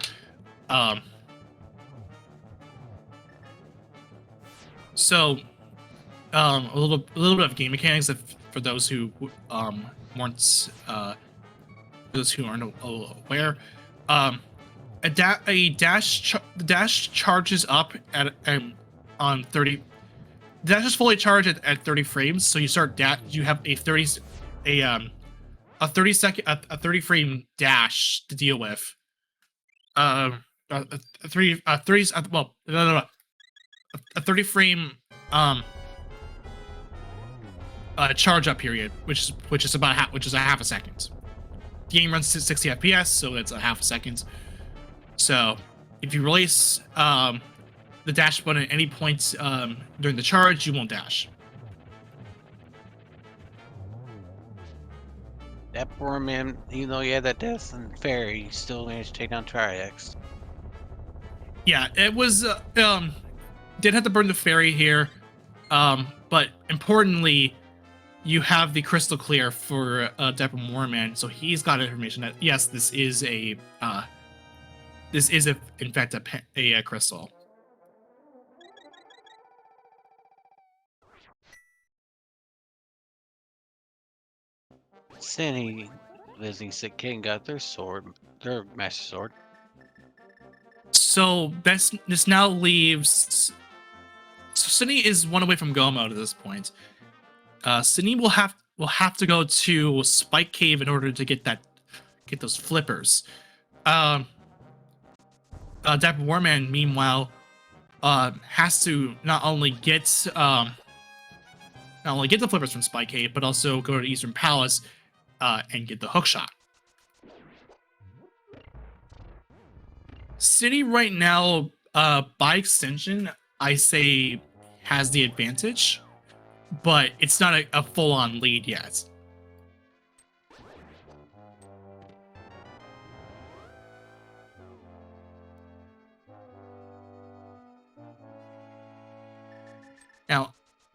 So. A little bit of game mechanics for those who weren't those who aren't aware. The dash charges up on 30. The dash is fully charged at 30 frames, so you have a 30 frame dash to deal with. A 30 frame charge up period, which is a half a second. The game runs to 60 FPS, so that's a half a second. So if you release the dash button at any point during the charge, you won't dash. That poor man, even though he had that death and fairy, he still managed to take down Triax. Yeah, it was did have to burn the fairy here, but importantly, you have the crystal clear for Dapper Moorman, so he's got information that yes, this is in fact a crystal. Cindy, visiting sick kid, got their master sword. So this now leaves. So Cindy is one away from go mode at this point. Cindy will have to go to Spike Cave in order to get those flippers. Dapper Warman, meanwhile, has to not only get the flippers from Spike Cave, but also go to Eastern Palace and get the hook shot. City right now, by extension, I say has the advantage, but it's not a full-on lead yet. Now,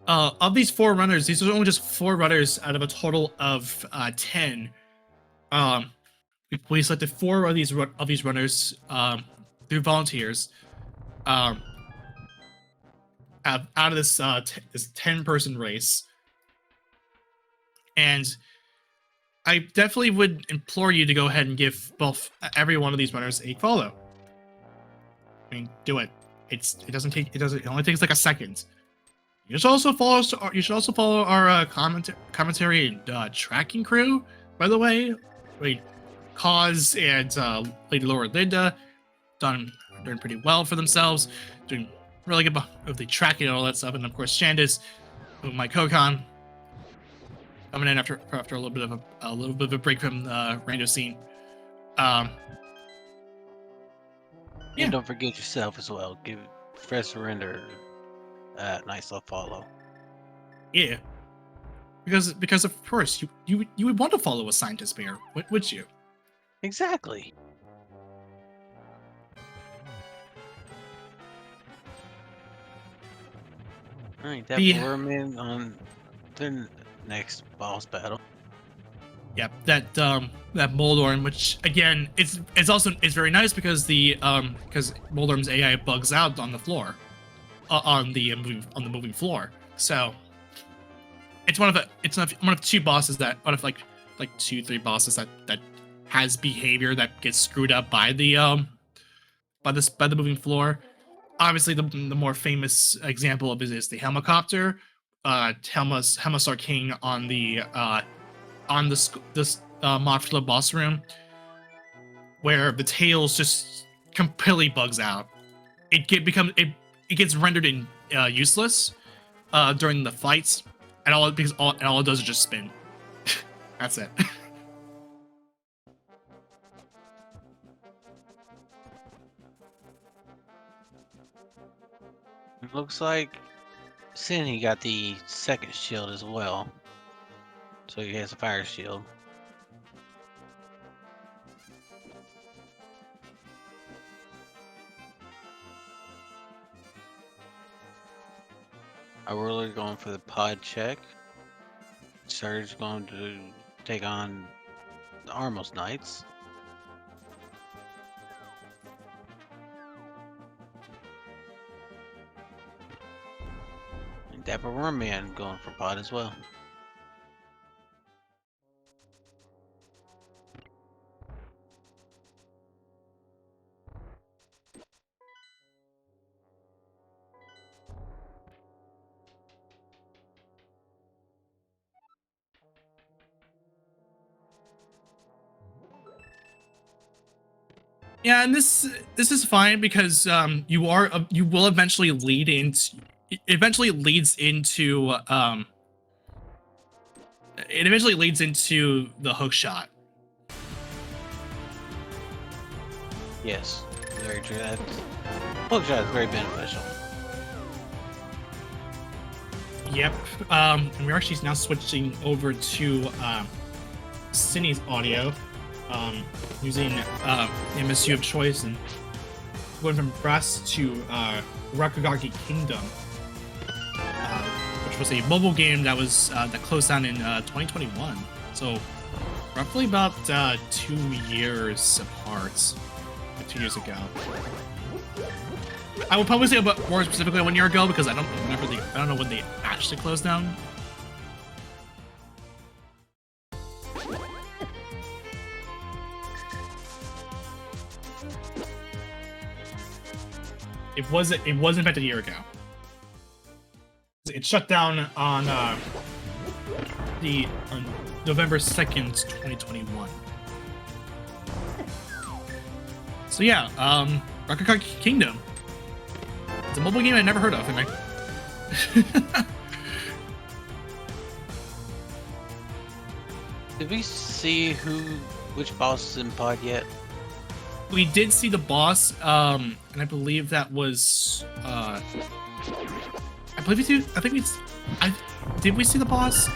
of these 4 runners, these are only just 4 runners out of a total of 10. We selected 4 of these runners through volunteers. Out of this this 10-person race, and I definitely would implore you to go ahead and give every one of these runners a follow. I mean, do it. It only takes like a second. You should also follow our commentary and tracking crew. By the way, Cause and Lady Laura Linda doing pretty well for themselves, doing really good with the tracking and all that stuff, and of course Shandis my Kokon coming in after a little bit of a break from the rando scene. Yeah. And don't forget yourself as well. Give Professor Render a nice little follow. Yeah. Because of course you would want to follow a scientist bear, would you? Exactly. All right, that we're in on the next boss battle. Yep, that Moldorm, which again, it's very nice because because Moldorm's AI bugs out on the floor, on the moving floor. So it's one of two bosses that one of like 2-3 bosses that has behavior that gets screwed up by the moving floor. Obviously, the more famous example of it is the helicopter, Helma King on the modular boss room, where the tails just completely bugs out. It gets rendered useless during the fights, and all it does is just spin. That's it. It looks like Cindy got the second shield as well, so he has a fire shield. Aurora going for the pod check. Surge going to take on the Armos Knights. And Dapper Wormman going for pod as well. Yeah, and this is fine because you will eventually lead into it eventually leads into the hook shot. Yes, very true. That hook shot is very beneficial. Yep. And we're actually now switching over to Cindy's audio, using the MSU of choice, and going from Brass to Rakugaki Kingdom, which was a mobile game that was that closed down in 2021. So roughly about 2 years apart, 2 years ago. I would probably say about more specifically 1 year ago because I don't know when they actually closed down. It was in fact a year ago. It shut down on November 2nd, 2021. So yeah, Rakugaki Kingdom. It's a mobile game I never heard of, and Did we see which boss is in pod yet? we did see the boss, and I believe that was did we see the boss?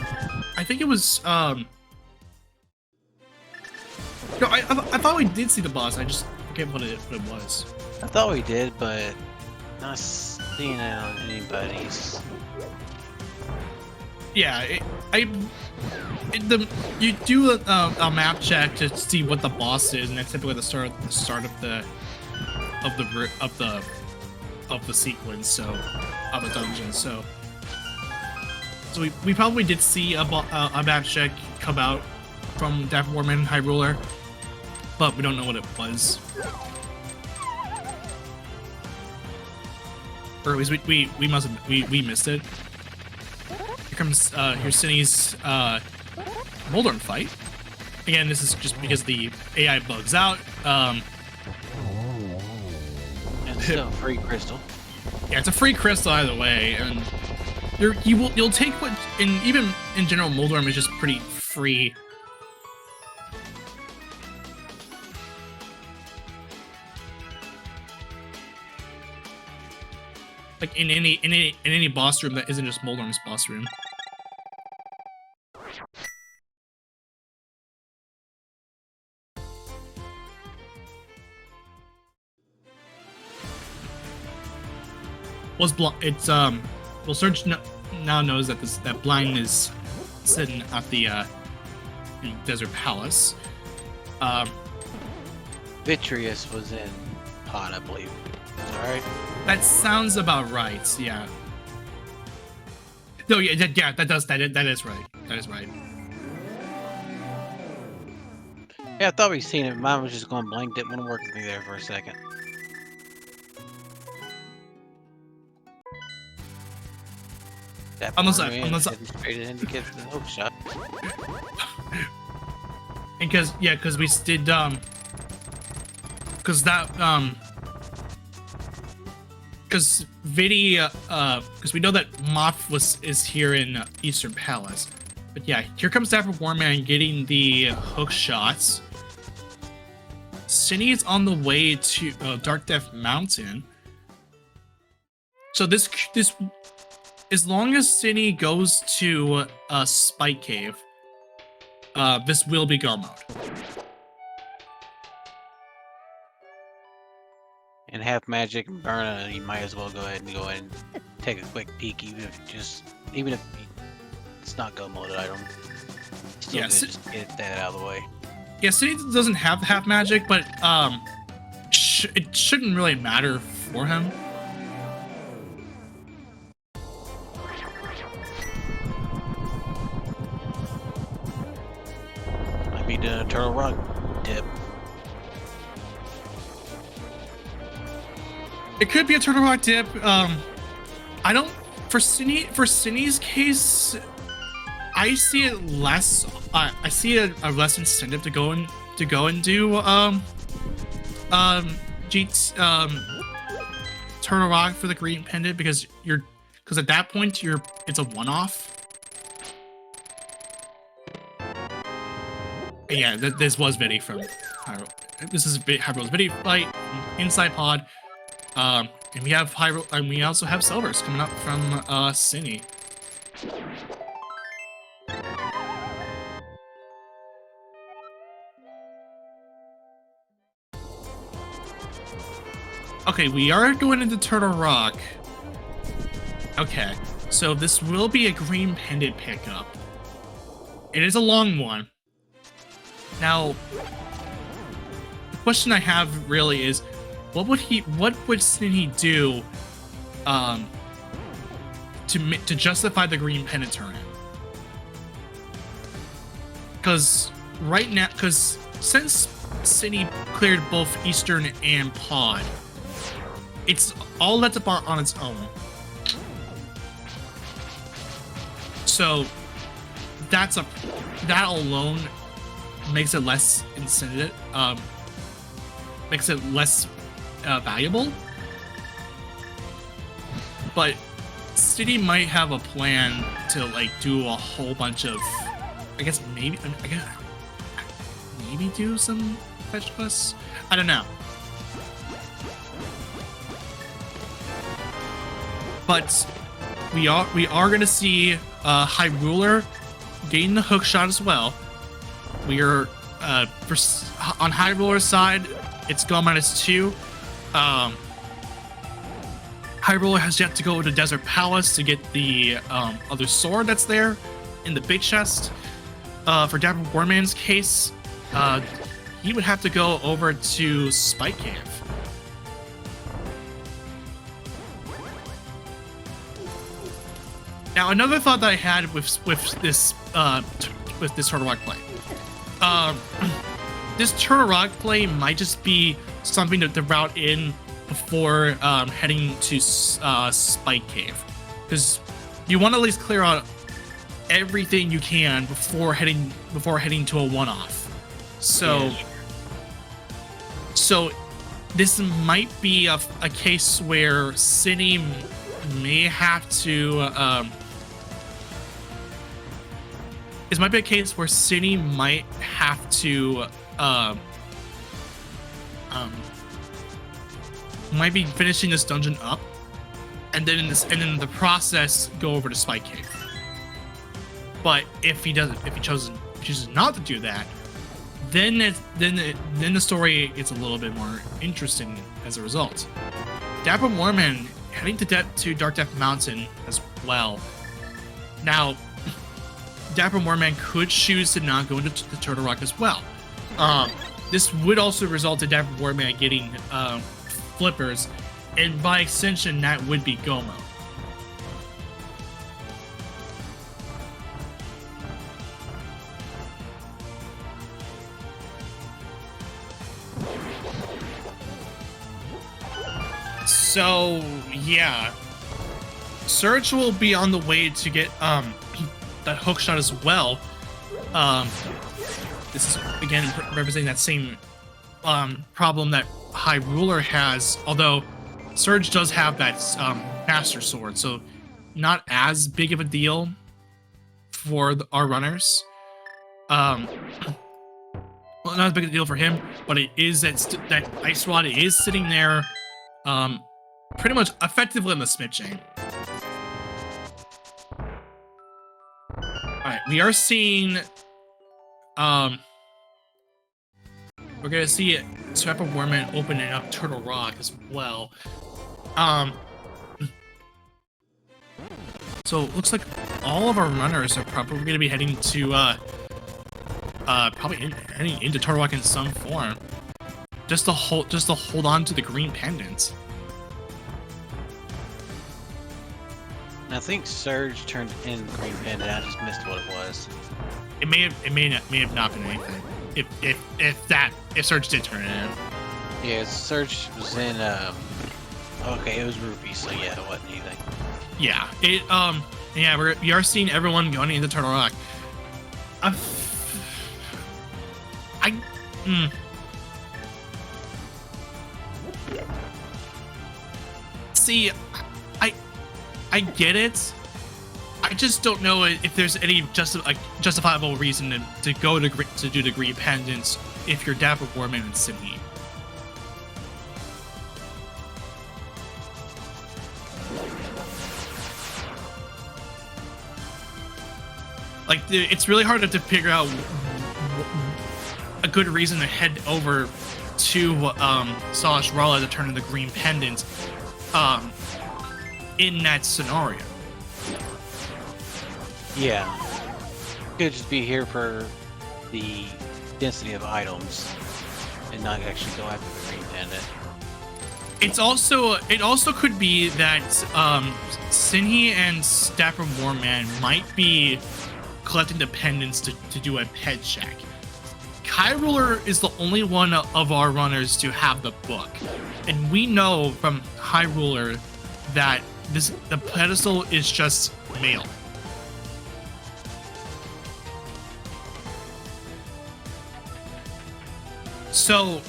I think it was no, I thought we did see the boss. I just forget what it was. I thought we did, but not seeing it on anybody's. Yeah, you do a map check to see what the boss is, and that's typically the start of the sequence, so of the dungeon. So we probably did see a map check come out from Dapper Warman High Ruler, but we don't know what it was. Or at least we missed it. Here comes here's Cindy's Moldorm fight. Again, this is just because the AI bugs out. And it's still a free crystal. Yeah, it's a free crystal either way, and you'll take what, and even in general, Moldorm is just pretty free. Like in any boss room that isn't just Moldorm's boss room. It's well, Surge now knows that that Blind is sitting at the Desert Palace. Vitreous was in Pod, I believe. Is that right? That sounds about right. Yeah. No, yeah, that is right. That is right. Yeah, I thought we'd seen it. Mine was just going blank. Didn't want to work with me there for a second. That anticipated indicates the hook shot. And because we did because that because Vidi because we know that Moth is here in Eastern Palace, but yeah, here comes Dapper Warman getting the hook shots. Cindy is on the way to Dark Death Mountain. So this as long as Cindy goes to Spike Cave, this will be go mode. And half magic and burn, you might as well go ahead and take a quick peek, even if it's not go mode item. Still Yeah, just get that out of the way. Yeah, Cindy doesn't have half magic, but it shouldn't really matter for him. Might be doing a turtle rock dip. It could be a Turtle Rock dip. I don't for Cindy's case. I see it less. I see a less incentive to go and do Turtle Rock for the green pendant because at that point it's a one-off. Yeah, this was Vidi from Hyrule. This is Hyrule's Vidi fight inside Pod. And we have Hyrule, and we also have Silvers coming up from Cindy. Okay, we are going into Turtle Rock. Okay, so this will be a green pendant pickup. It is a long one. Now, the question I have really is, what would Cindy do to justify the green pendant turn-in? Because right now, since Cindy cleared both Eastern and Pod, it's all that's apart on its own. So that alone makes it less incentive, makes it less valuable. But City might have a plan to like do a whole bunch of, maybe do some fetch quests. I don't know. But we are gonna see Hyrule gain the hook shot as well. We are on Hyrule's side, it's go -2. Hyrule has yet to go to Desert Palace to get the other sword that's there in the big chest. For Dapper Warman's case, he would have to go over to Spike Cave. Now, another thought that I had with this Turtle Rock play, this Turtle Rock play might just be something to route in before heading to Spike Cave, because you want to at least clear out everything you can before heading to a one-off. So this might be a case where City may have to this might be a case where Cine might have to might be finishing this dungeon up, and then in the process go over to Spike Cave. But if he chooses not to do that, then the story gets a little bit more interesting as a result. Dapper Moorman heading to Dark Death Mountain as well. Now, Dapper Moorman could choose to not go into the Turtle Rock as well. This would also result in Dapper Moorman getting flippers, and by extension, that would be Gomo. So yeah, Surge will be on the way to get that hook shot as well. This is again representing that same problem that High Ruler has, although Surge does have that Master Sword, so not as big of a deal for our runners. Well, not as big a deal for him, but it is that Ice Rod is sitting there, pretty much effectively in the Smith chain. All right, we are seeing, we're gonna see Swapper Warman opening up Turtle Rock as well. So it looks like all of our runners are probably gonna be heading to, probably heading into Turtle Rock in some form, just to hold on to the green pendant. I think Surge turned in Green Pendant. I just missed what it was. It may have not been anything. If Surge did turn it in. Yeah, Surge was in. Okay, it was Ruby, so yeah, it wasn't anything. Yeah, we are seeing everyone going into Turtle Rock. See, I get it. I just don't know if there's any justifiable reason to go to do the green pendants if you're Dapper Warman and Sydney. Like, it's really hard to figure out a good reason to head over to Salash Rala to turn in the green pendant in that scenario. Yeah. Could just be here for the density of items and not actually go after the green pendant. It also could be that Sinhi and Dapper Warman might be collecting the pendants to do a pet check. High Ruler is the only one of our runners to have the book, and we know from High Ruler that the pedestal is just mail. So,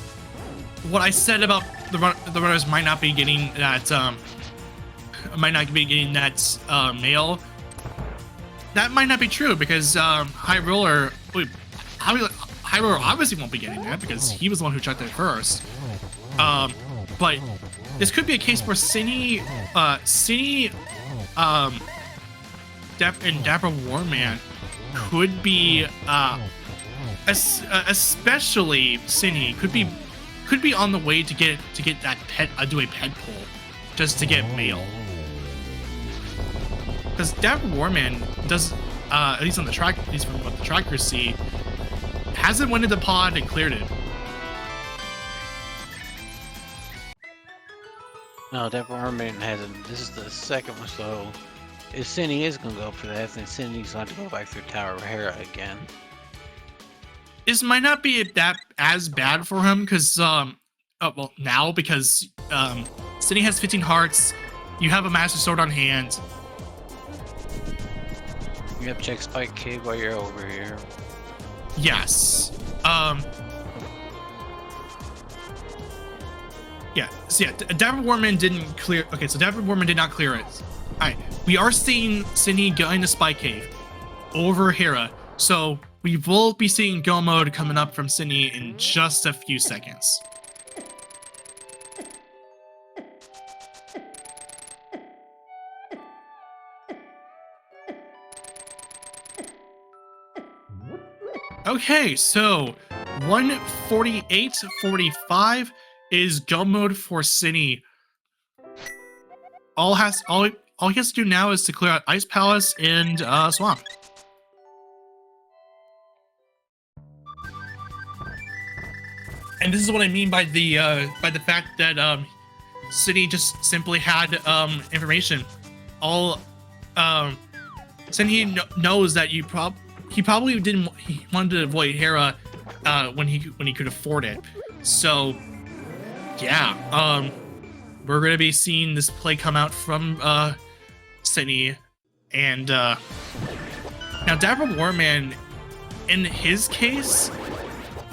what I said about the runners might not be getting that mail. That might not be true because High Ruler obviously won't be getting that because he was the one who checked it first. But this could be a case where Cine, and Dapper Warman could be, especially Cine, could be on the way to get that pet, do a pet pull, just to get mail. Because Dapper Warman does, at least on the track, at least from what the trackers see, hasn't went into the pod and cleared it. No, Dapper Warman hasn't. This is the second one, so if Cindy is going to go for that, then Cindy's going to go back through Tower of Hera again. This might not be that as bad for him because, now because Cindy has 15 hearts, you have a Master Sword on hand. You have to check Spike Cave while you're over here. Yes. Yeah. So yeah, Dapper Warman didn't clear. Okay, so Dapper Warman did not clear it. All right. We are seeing Cindy going to Spike Cave over Hera. So we will be seeing Go Mode coming up from Sydney in just a few seconds. Okay, so 1:48:45 is Go Mode for Sydney. All he has to do now is to clear out Ice Palace and Swamp. And this is what I mean by the fact that City just simply had information. All City knows that he probably didn't. He wanted to avoid Hera when he could afford it. So yeah, we're gonna be seeing this play come out from City, and now Dapper Warman, in his case,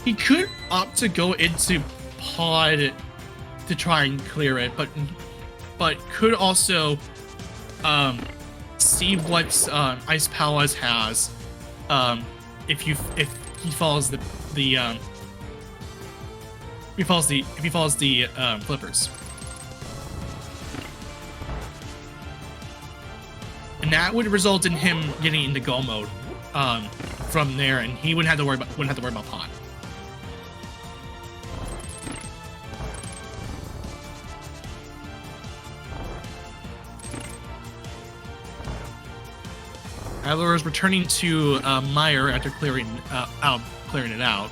he could opt to go into Pod to try and clear it, but could also see what Ice Palace has if he follows the flippers. And that would result in him getting into Go Mode from there, and he wouldn't have to worry about Pod. Adler is returning to Meyer after clearing it out.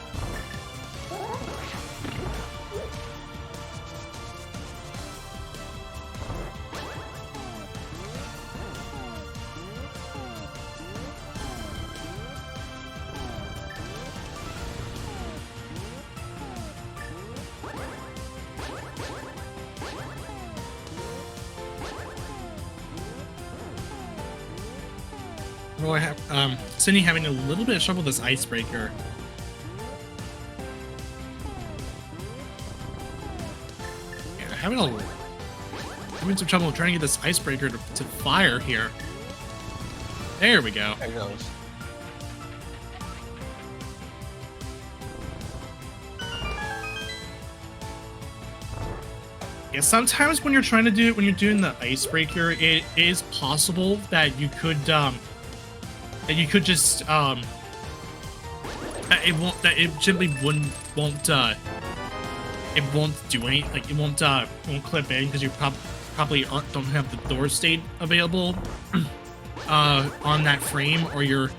Sydney having a little bit of trouble with this icebreaker. Yeah, having some trouble trying to get this icebreaker to fire here. There we go. There it goes. Yeah, sometimes when you're trying to do it, when you're doing the icebreaker, it is possible that you could just it simply won't do anything. Like it won't clip in because you probably don't have the door state available on that frame, or you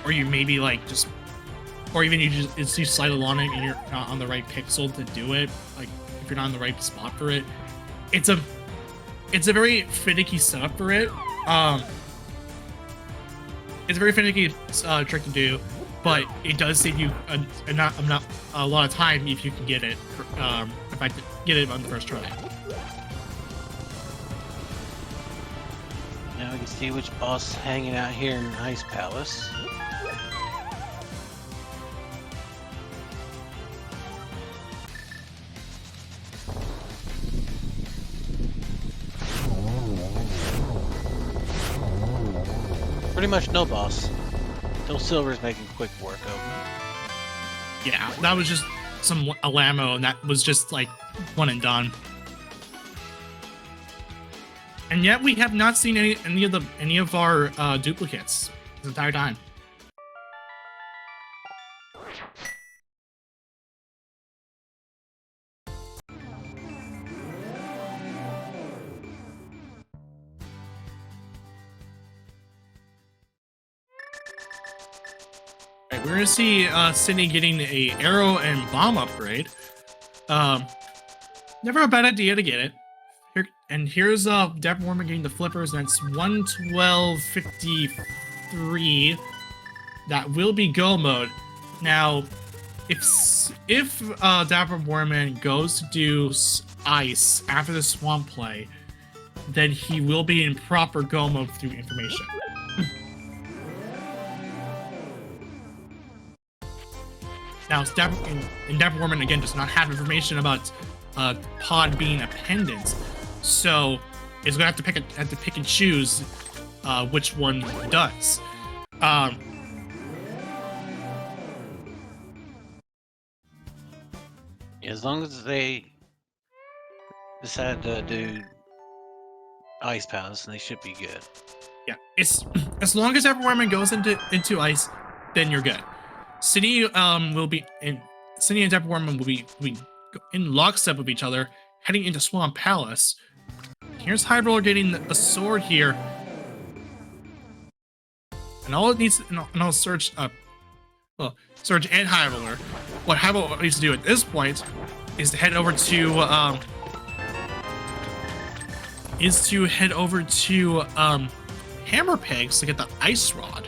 maybe like just, or even you slide along it and you're not on the right pixel to do it. Like if you're not in the right spot for it, it's a very finicky setup for it. It's a very finicky trick to do, but it does save you a lot of time if you can get it. If I get it on the first try. Now we can see which boss hanging out here in Ice Palace. Pretty much no boss. Still Silver's making quick work of him. Yeah, that was just some Alamo, and that was just like one and done. And yet we have not seen any of our duplicates this entire time. Right, we're gonna see Sydney getting a arrow and bomb upgrade. Never a bad idea to get it. Here's Dapper Warman getting the flippers, and it's 1:12:53. That will be Go Mode. Now, if Dapper Warman goes to do ice after the swamp play, then he will be in proper Go Mode through information. Now, Dapper Warman again does not have information about Pod being a pendant, so it's gonna have to pick and choose which one he does. Um, As long as they decide to do Ice Palace, they should be good. yeah, it's as long as everyone goes into ice, then you're good. City will be in City and Dapper Warman will be in lockstep with each other, heading into Swamp Palace. Here's High Roller getting a sword here, and all it needs, and I'll search up. Well, Surge and High Roller. What High Roller needs to do at this point is to head over to Hammer Pegs to get the Ice Rod.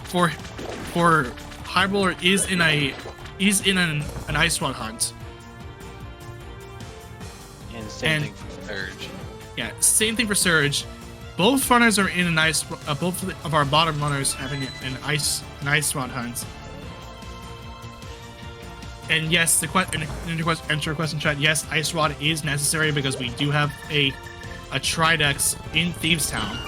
For High Roller is in an Ice Rod hunt. And same thing for Surge. Yeah, same thing for Surge. Both runners are in an ice. Both of our bottom runners having an ice rod hunt. And yes, enter question chat. Yes, Ice Rod is necessary because we do have a Tridex in Thieves Town.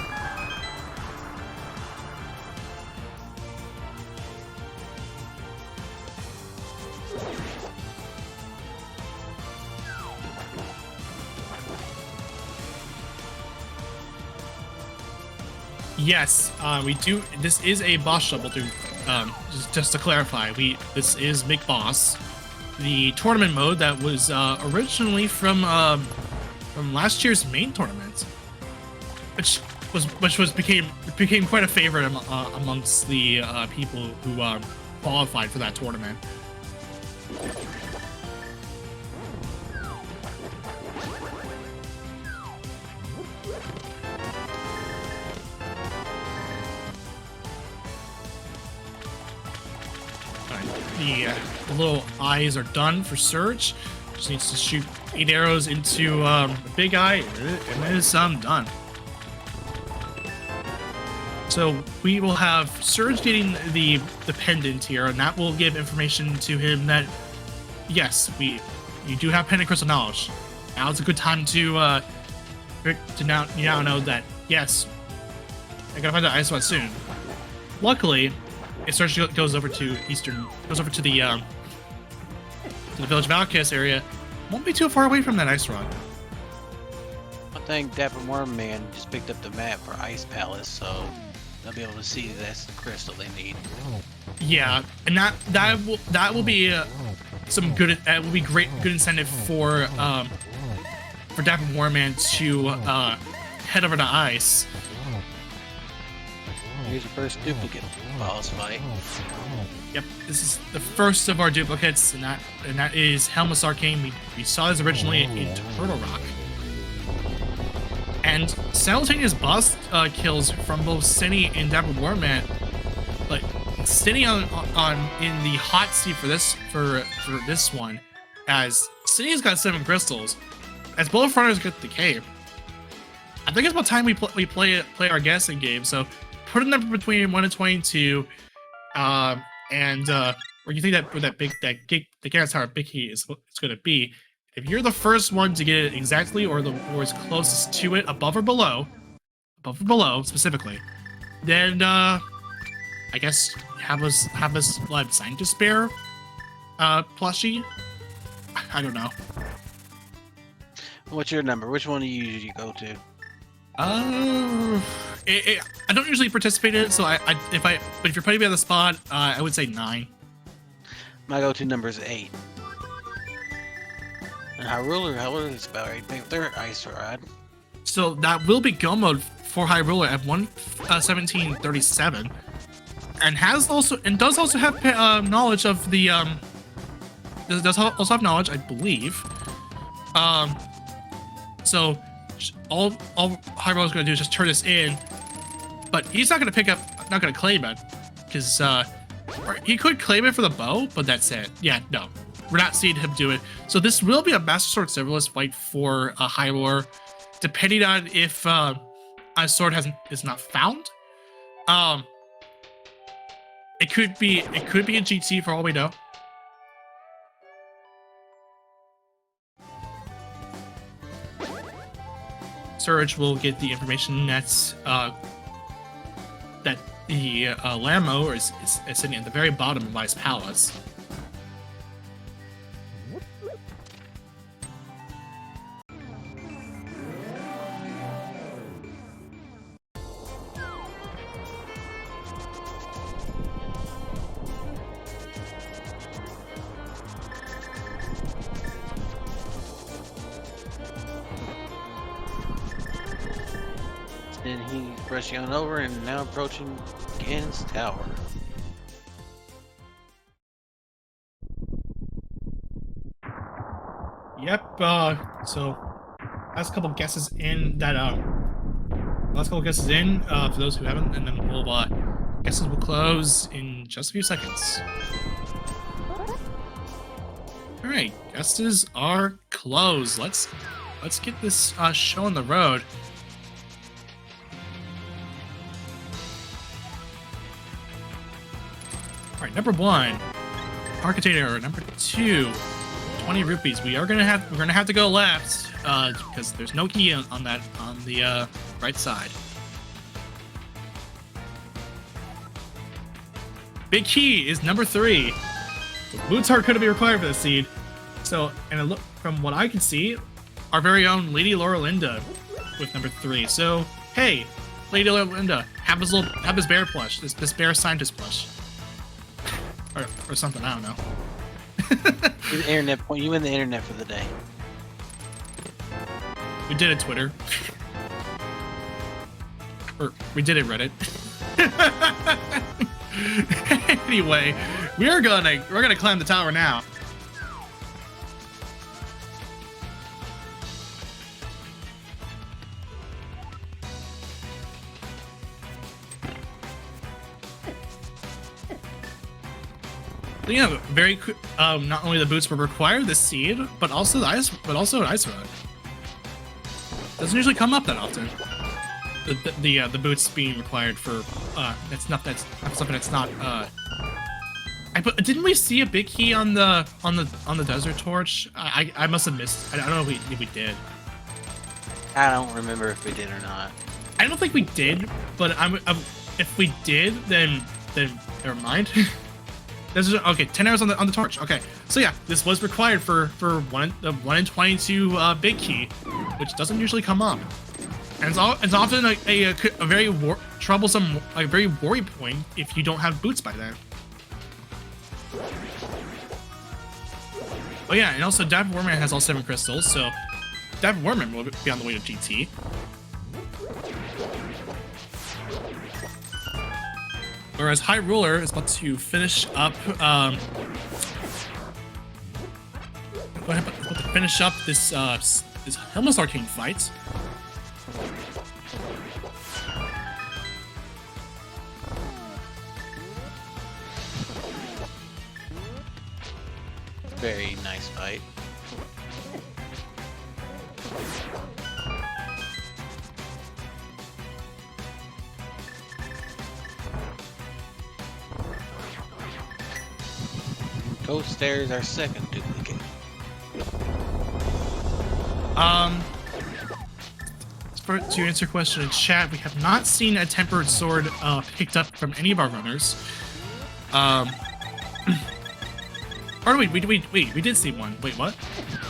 Yes, we do. This is a boss shovel. Just to clarify, this is McBoss, the tournament mode that was originally from last year's main tournament, which became quite a favorite amongst the people who qualified for that tournament. The little eyes are done for Surge. Just needs to shoot 8 arrows into the big eye, and it is done. So we will have Surge getting the pendant here, and that will give information to him that yes, you do have pendant crystal knowledge. Now it's a good time to now know that yes, I gotta find the Ice Rod soon. Luckily, it starts goes over to the Village of Outcast area. Won't be too far away from that Ice Rod. I think Dapper Worm Man just picked up the map for Ice Palace, so they'll be able to see that's the crystal they need. Yeah, and that will be some good. Will be good incentive for Dapper Worm Man to head over to Ice. Here's the first duplicate boss fight. Yep, this is the first of our duplicates, and that is Helmus Arcane. We saw this originally in Turtle Rock. And simultaneous boss kills from both Cinny and Dapper Warman. But Cinny on in the hot seat for this one, as Cinny's got 7 crystals, as both runners get the cape. I think it's about time we play our guessing game. So put a number between 1 and 22, and where you think the Ganon Tower big key is going to be. If you're the first one to get it exactly, or is closest to it, above or below specifically, then I guess have us Blood Sign Despair plushie. I don't know. What's your number? Which one do you usually go to? I don't usually participate in it, so if you're putting me on the spot, I would say 9. My go-to number is 8. And High Ruler is about right. They're Ice Rod. So that will be go mode for High Ruler at 1:17:37, and does also have knowledge of the does also have knowledge, I believe. So all High Ruler is going to do is just turn this in, but he's not going to claim it, because he could claim it for the bow, but that's it. Yeah, no. We're not seeing him do it. So this will be a Master Sword Serverless fight for High Roller, depending on if a sword is not found. It could be a GT for all we know. Surge will get the information that the Lammo is sitting at the very bottom of Ice Palace. Then he rushing on over and now approaching Ganon's tower. Yep. So last couple guesses in that. Last couple guesses in. For those who haven't, and then we'll guesses will close in just a few seconds. All right, guesses are closed. Let's get this show on the road. All right, number 1, Architator. Number 2, 20 rupees. We're gonna have to go left because there's no key on the right side. Big key is number 3. Boots are going to be required for this seed. So, and look, from what I can see, our very own Lady Lorelinda with number 3. So, hey, Lady Lorelinda, have this bear plush, this bear scientist plush. Or something, I don't know. The internet point. You win the internet for the day. We did it Twitter. Or we did it Reddit. Anyway, we're gonna climb the tower now. So yeah, very not only the boots will require the seed, but also the ice rod. Doesn't usually come up that often. The boots being required for that's something that's not didn't we see a big key on the desert torch? I must have missed. I don't know if we did. I don't remember if we did or not. I don't think we did, but if we did, then never mind. Okay, 10 arrows on the torch. Okay, so yeah, this was required for 1 in 22 big key, which doesn't usually come up, and it's often a very troublesome, a very worry point if you don't have boots by then. Oh yeah, and also Dapper Warman has all 7 crystals, so Dapper Warman will be on the way to GT. Whereas High Ruler is about to finish up, this Helmless Arcane fight. Very nice fight. Ghost Stairs our second duplicate. To answer your question in chat, we have not seen a tempered sword picked up from any of our runners. Or wait, we did see one. Wait, what?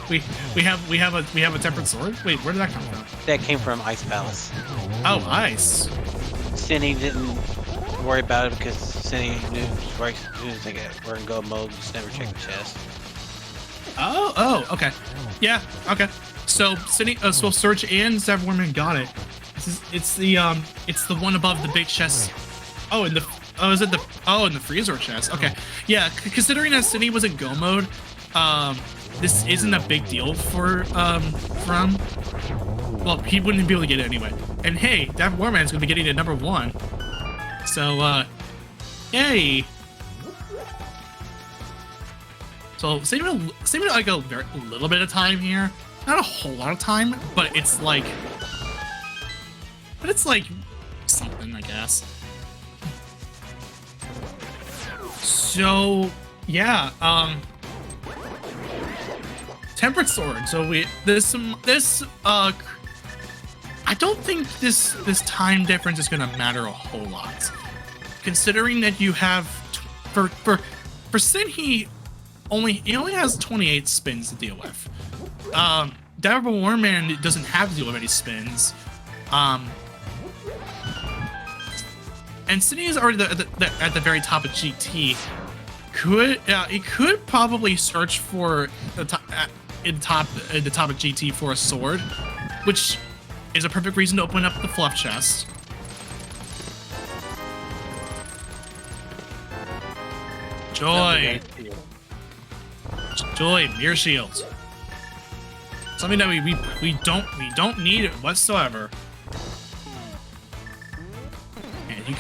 We have a tempered sword. Wait, where did that come from? That came from Ice Palace. Oh, ice. Cindy didn't worry about it because Cindy knew right as soon as they were in go mode, just never checked the chest. Oh, okay. Yeah, okay. So Cindy, so Surge and Dapper Warman got it. It's the one above the big chest. Oh, in the in the freezer chest. Okay, yeah. Considering that Cindy was in go mode, this isn't a big deal for well, he wouldn't be able to get it anyway. And hey, Dapper Warman's gonna be getting it number 1. So yay. So saving like a little bit of time here. Not a whole lot of time, but it's like something, I guess. So yeah, tempered sword. So I don't think this time difference is gonna matter a whole lot. considering that you have for Sin, he only has 28 spins to deal with. Dapper Warman doesn't have to deal with any spins. And Sydney is already at the very top of GT. He could probably search for the top at the top of GT for a sword, which is a perfect reason to open up the fluff chest. Joy, mirror shields. Something that we don't need it whatsoever. And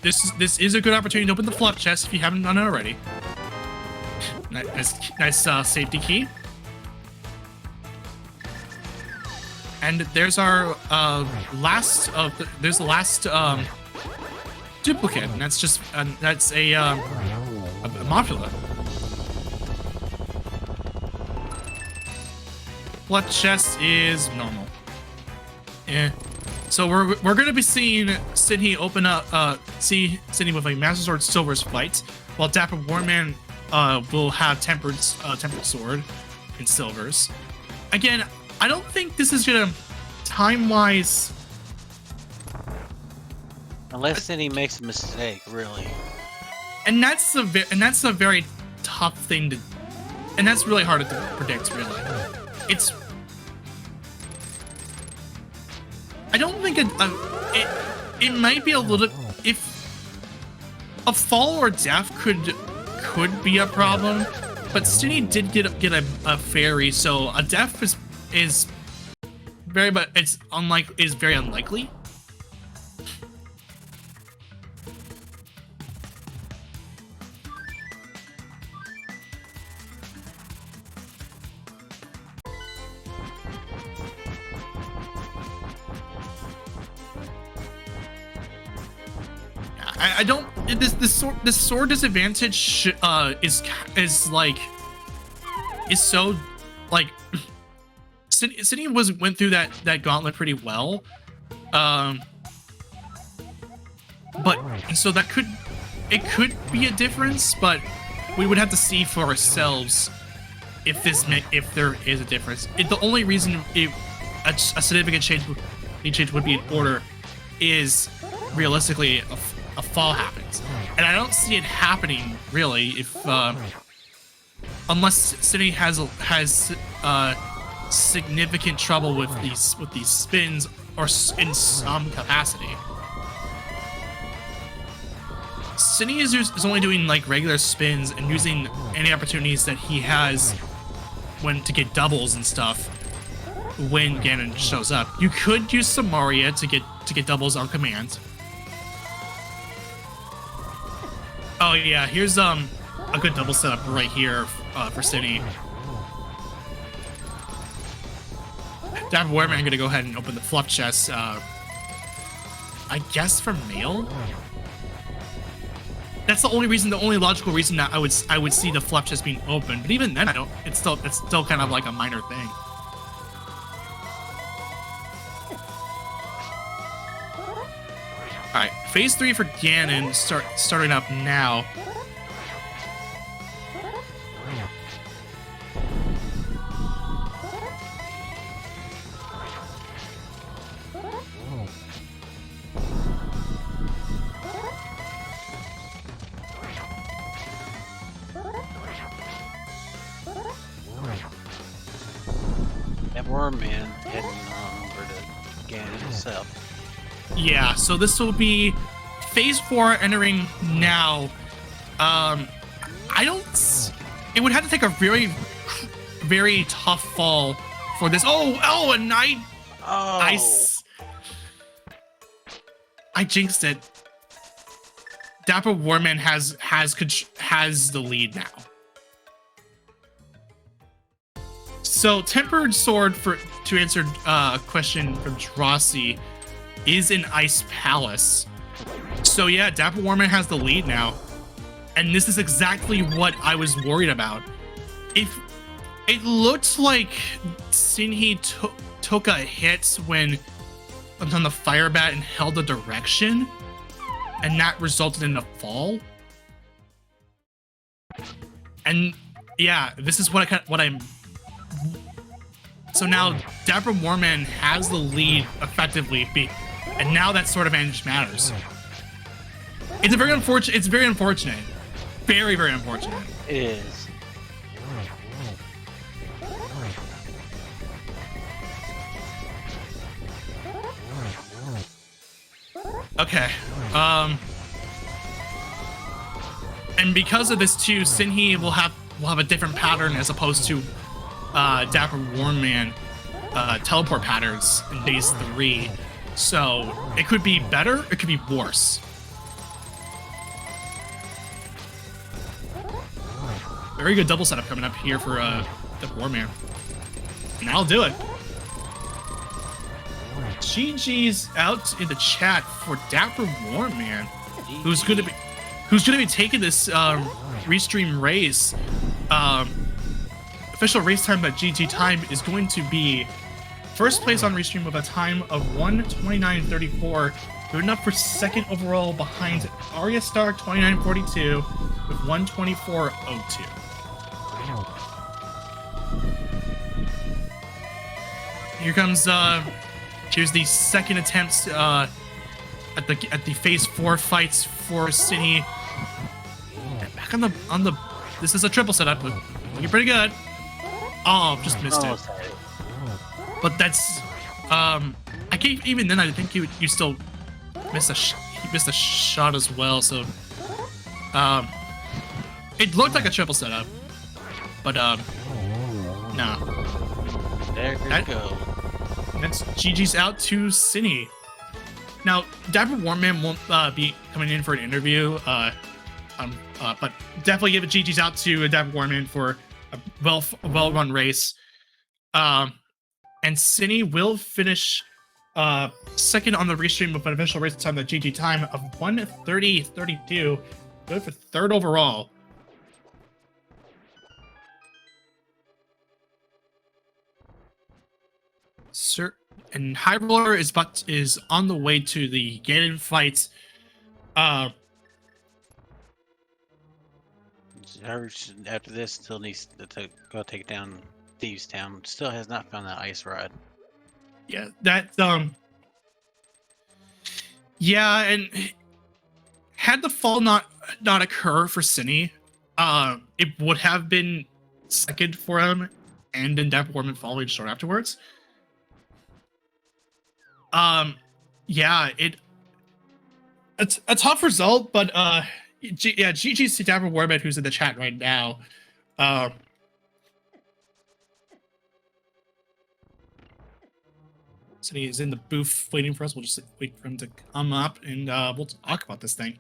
this is a good opportunity to open the fluff chest if you haven't done it already. Nice safety key. And there's our last duplicate, and that's just that's a Mopula. Fluff chest is normal. So we're gonna be seeing Sydney open up Sydney with a Master Sword Silver's fight, while Dapper Warman will have tempered sword in silvers. Again, I don't think this is gonna time-wise, unless Sydney makes a mistake, really. And that's a very tough thing to, and that's really hard to predict. Really, I don't think it might be a little, if a fall or death could be a problem, but Sydney did get a fairy, so a death is very, but it's very unlikely. I don't. This sword disadvantage is so like. Sydney went through that gauntlet pretty well, but so that could be a difference, but we would have to see for ourselves if there is a difference. The only reason a significant change would be in order is realistically a fall happens, and I don't see it happening really if unless Sydney has significant trouble with these spins or in some capacity. Sydney is only doing like regular spins and using any opportunities that he has to get doubles and stuff when Ganon shows up. You could use Samaria to get doubles on command. Oh yeah, here's a good double setup right here for Sydney. Dapper Warman gonna go ahead and open the fluff chest. I guess for mail. That's the only logical reason that I would see the fluff chest being open. But even then, I don't. It's still kind of like a minor thing. All right, phase 3 for Ganon starting up now. That Worm Man heading on over to Ganon himself. Yeah, so this will be phase 4 entering now. It would have to take a very, very tough fall for this. Oh, a night. Oh. I jinxed it. Dapper Warman has the lead now. So tempered sword to answer a question from Drossi is in Ice Palace. So yeah, Dapper Warman has the lead now. And this is exactly what I was worried about. If it looked like Sinhi took a hit when on the fire bat and held the direction, and that resulted in a fall. And yeah, this is what I'm. So now Dapper Warman has the lead effectively, and now that sort of advantage matters. It's very unfortunate. It's very unfortunate. Very, very unfortunate. It is. Okay. And because of this too, Sinhi will have a different pattern as opposed to Dapper Warman teleport patterns in phase 3. So it could be better, it could be worse. Very good double setup coming up here for Dapper Warman. And that'll do it. GG's out in the chat for Dapper Warman, who's gonna be taking this restream race. Official race time at GG time is going to be first place on restream with a time of 1:29.34, good enough for second overall behind Arya Star 29.42 with 1:24.02. Here comes here's the second attempt at the phase 4 fights for Sinhi. Back on the this is a triple setup, but looking pretty good. Oh, just missed it. But that's I can't even then. I think you still missed a shot as well. So it looked like a triple setup, but no. There we go. That's GG's out to Sinhi. Now, Dapper Warman won't be coming in for an interview, but definitely give a GG's out to Dapper Warman for a well-run race. And Sinhi will finish second on the restream with an official race time, the GG time of 1:30.32. Good for third overall. Sir, and High Roller is on the way to the Ganon fight. After this, still needs to go take down Thieves Town. Still has not found that ice rod. Yeah, that yeah, and had the fall not occur for Sinhi, it would have been second for him, and then Dapper Warman following short afterwards. Yeah, it's a tough result, but GG's to Dapper Warman, who's in the chat right now. So he's in the booth waiting for us. We'll just wait for him to come up, and we'll talk about this thing.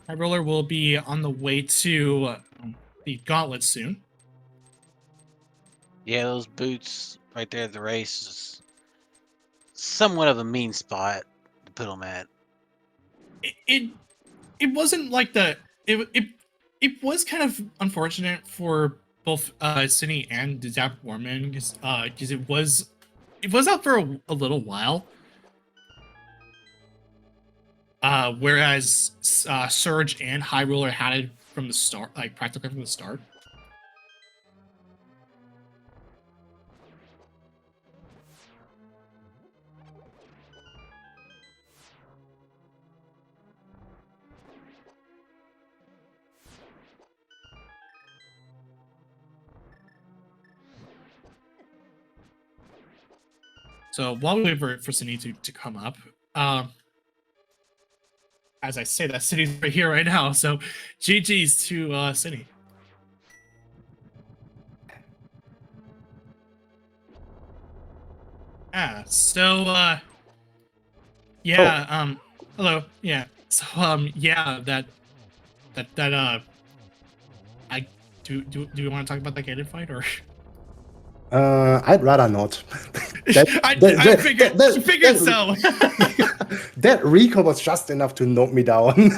High Roller will be on the way to the Gauntlet soon. Yeah, those boots right there at the race is somewhat of a mean spot to put them at. It wasn't like it was kind of unfortunate for both Sinhi and Dapper Warman because it was out for a little while. Whereas Surge and High Roller had it from the start, like practically from the start. So while we wait for Sinhi to come up, as I say, that Sinhi's right here right now. So GG's to Sinhi. So yeah, hello, yeah. So yeah, that I do we want to talk about the Ganon fight or? I'd rather not. I figured so. That recall was just enough to knock me down.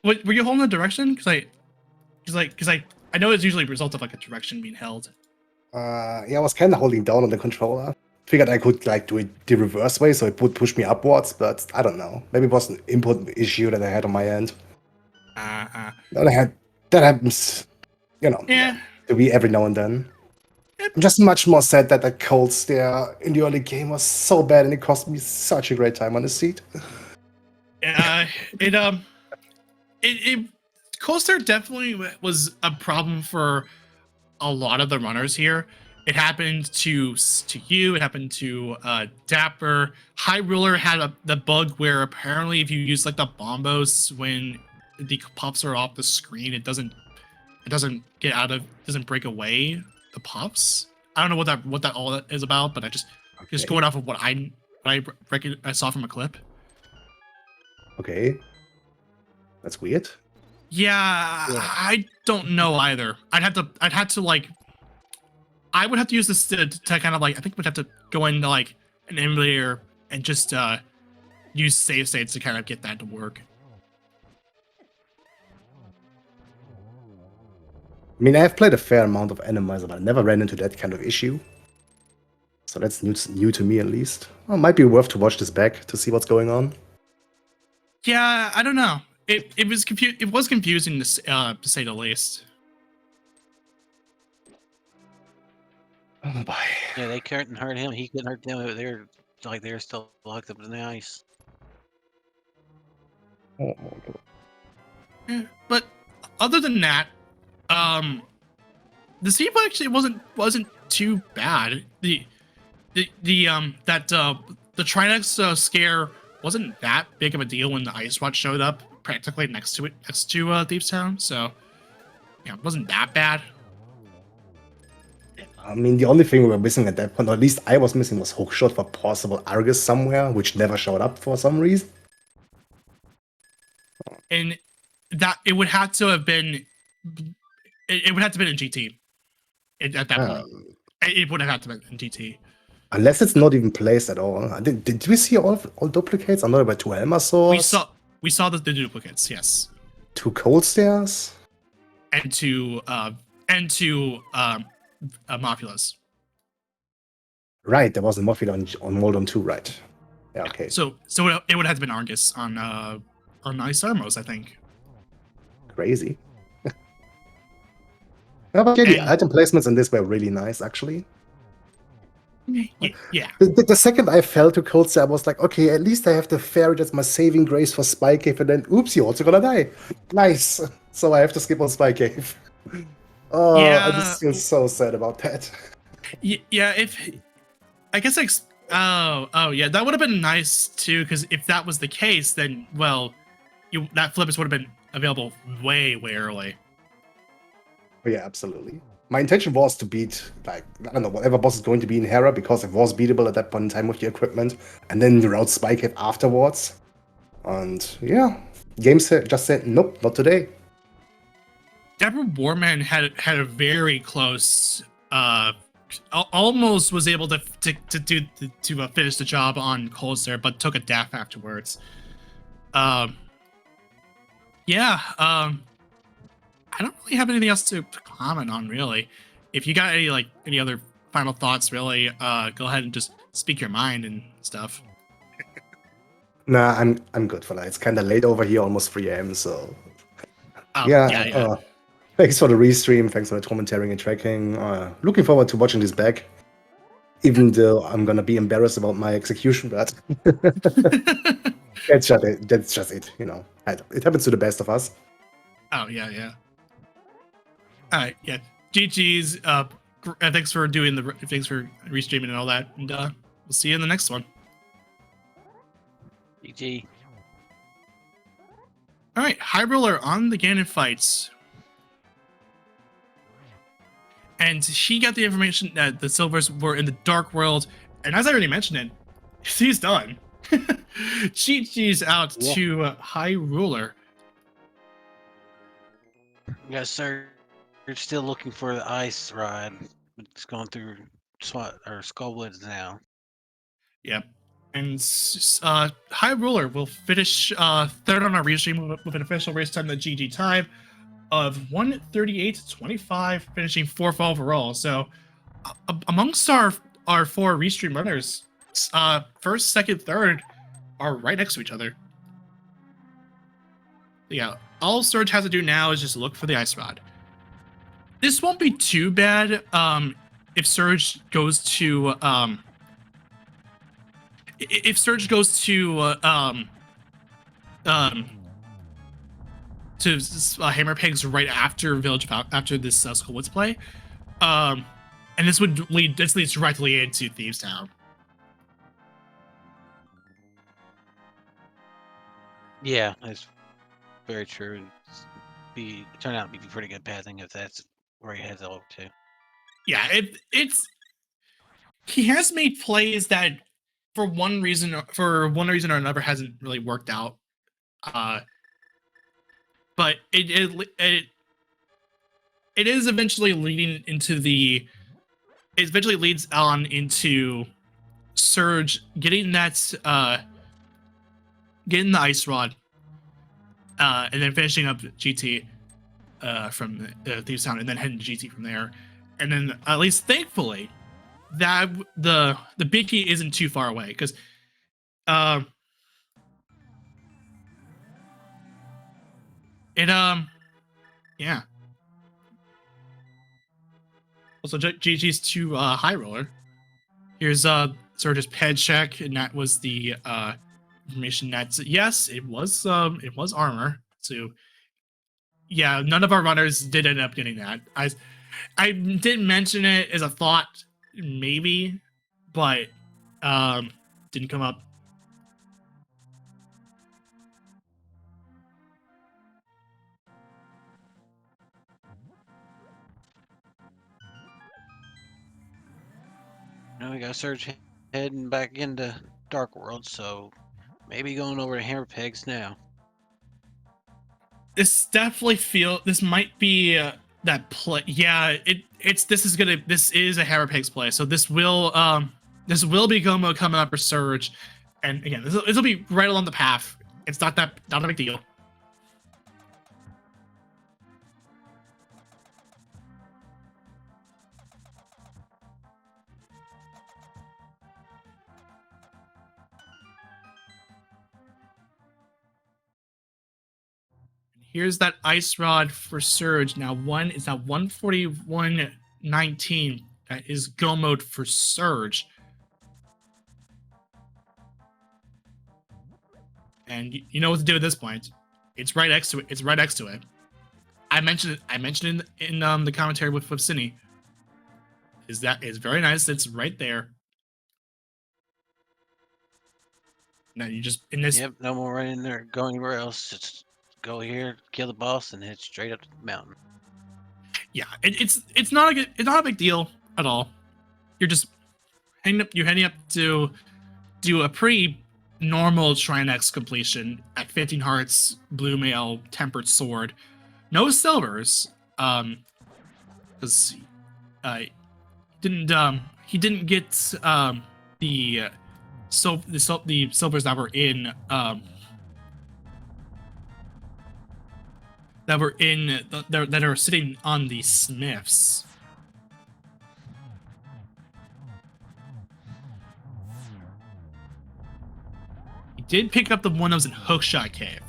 Were you holding the direction? Because I know it's usually a result of like a direction being held. Yeah, I was kind of holding down on the controller. Figured I could like do it the reverse way, so it would push me upwards, but I don't know. Maybe it was an input issue that I had on my end. That happens, Yeah. to be every now and then. I'm just much more sad that the cold stare in the early game was so bad and it cost me such a great time on the seat. Coaster definitely was a problem for a lot of the runners here. It happened to you. It happened to Dapper. High Ruler had the bug where apparently if you use like the bombos when the puffs are off the screen, it doesn't break away the puffs. I don't know what that all is about, but I just going off of what I saw from a clip. Okay, that's weird. Yeah, I don't know either. I would have to use this to kind of like, I think we'd have to go into like an emulator and just use save states to kind of get that to work. I mean, I've played a fair amount of Randomizer, but I never ran into that kind of issue. So that's new to me at least. Well, it might be worth to watch this back to see what's going on. Yeah, I don't know. It was confusing to say the least. Oh boy. Yeah, they couldn't hurt him. He couldn't hurt them. They were still locked up in the ice. Oh, but other than that, the sequel actually wasn't too bad. The Trinex scare wasn't that big of a deal when the Ice Watch showed up practically next to Thieves Town. So yeah, it wasn't that bad. I mean, the only thing we were missing at that point, or at least I was missing, was hookshot for possible Argus somewhere, which never showed up for some reason. And that it would have to have been. It would have to have been in GT. At that point, it would have had to have been in GT. Unless it's not even placed at all. Did we see all duplicates? I know about 2 Elma swords. We saw the duplicates, yes. 2 cold stairs. And 2 Mopulas. Right, there was a Moffitt on Moldom too, right? Yeah, okay. So it would have been Argus on Ice Armos, I think. Crazy. Yeah, but yeah, the item placements in this were really nice, actually. Yeah. The second I fell to cold stare, I was like, okay, at least I have the fairy that's my saving grace for Spy Cave, and then oops, you're also gonna die. Nice. So I have to skip on Spy Cave. Oh, yeah. I just feel so sad about that. Yeah, I guess yeah, that would have been nice too, because if that was the case, then that Flippers would have been available way early. Oh, yeah, absolutely. My intention was to beat, like, I don't know, whatever boss is going to be in Hera, because it was beatable at that point in time with the equipment, and then route Spy Cave afterwards. And yeah, games just said, nope, not today. Deborah Warman had a very close, almost was able to finish the job on Coldstare, but took a death afterwards. I don't really have anything else to comment on, really. If you got any other final thoughts, really, go ahead and just speak your mind and stuff. Nah, I'm good for that. It's kind of late over here, almost 3 a.m. So yeah. Thanks for the restream. Thanks for the commentary and tracking. Looking forward to watching this back, even though I'm gonna be embarrassed about my execution. But that's just it. It happens to the best of us. Oh yeah. All right, yeah. GG's. Thanks for restreaming and all that, and we'll see you in the next one. GG. All right, High Roller on the Ganon fights, and she got the information that the Silvers were in the Dark World, and as I already mentioned it, she's done. GG's out to High Ruler. Yes, sir. You're still looking for the ice ride. It's going through SWAT or Skull Blitz now. Yep. And High Roller will finish third on our restream with an official race time, the GG time of 1:38.25, finishing fourth overall. So amongst our 4 restream runners, first, second, third are right next to each other. Yeah, all Surge has to do now is just look for the Ice Rod. This won't be too bad if Surge goes to Hammer Pigs right after after this Skull Woods play, and this leads directly into Thieves Town. Yeah, that's very true. Turn out to be pretty good pathing if that's where he heads over to. Yeah, he has made plays that for one reason or another hasn't really worked out. But it is eventually leading into it eventually leads on into Surge getting the Ice Rod, and then finishing up GT from Thieves Town, and then heading to GT from there. And then, at least thankfully, that the big key isn't too far away, because yeah. Also, GG's to High Roller. Here's Surge's ped check, and that was the information that yes, it was armor. So yeah, none of our runners did end up getting that. I did mention it as a thought, maybe, but didn't come up. Now we got Surge heading back into Dark World, so maybe going over to Hammer Pigs now. This might be that play. Yeah, this is a Hammer Pigs play, so this will be Gomo coming up for Surge, and again, this will be right along the path. It's not a big deal. Here's that Ice Rod for Surge. It's now 141.19. That is go mode for Surge. And you know what to do at this point. It's right next to it. I mentioned it in the commentary with Cine. Is very nice. It's right there. Now you just in this. Yep, no more running there, going anywhere else. Just go here, kill the boss, and head straight up the mountain. Yeah, it's not a big deal at all. You're just heading up to do a pretty normal Shrine X completion at 15 hearts, blue mail, tempered sword, no silvers, because he didn't get the silvers that were in that are sitting on the smiths. He did pick up the one that was in Hookshot Cave.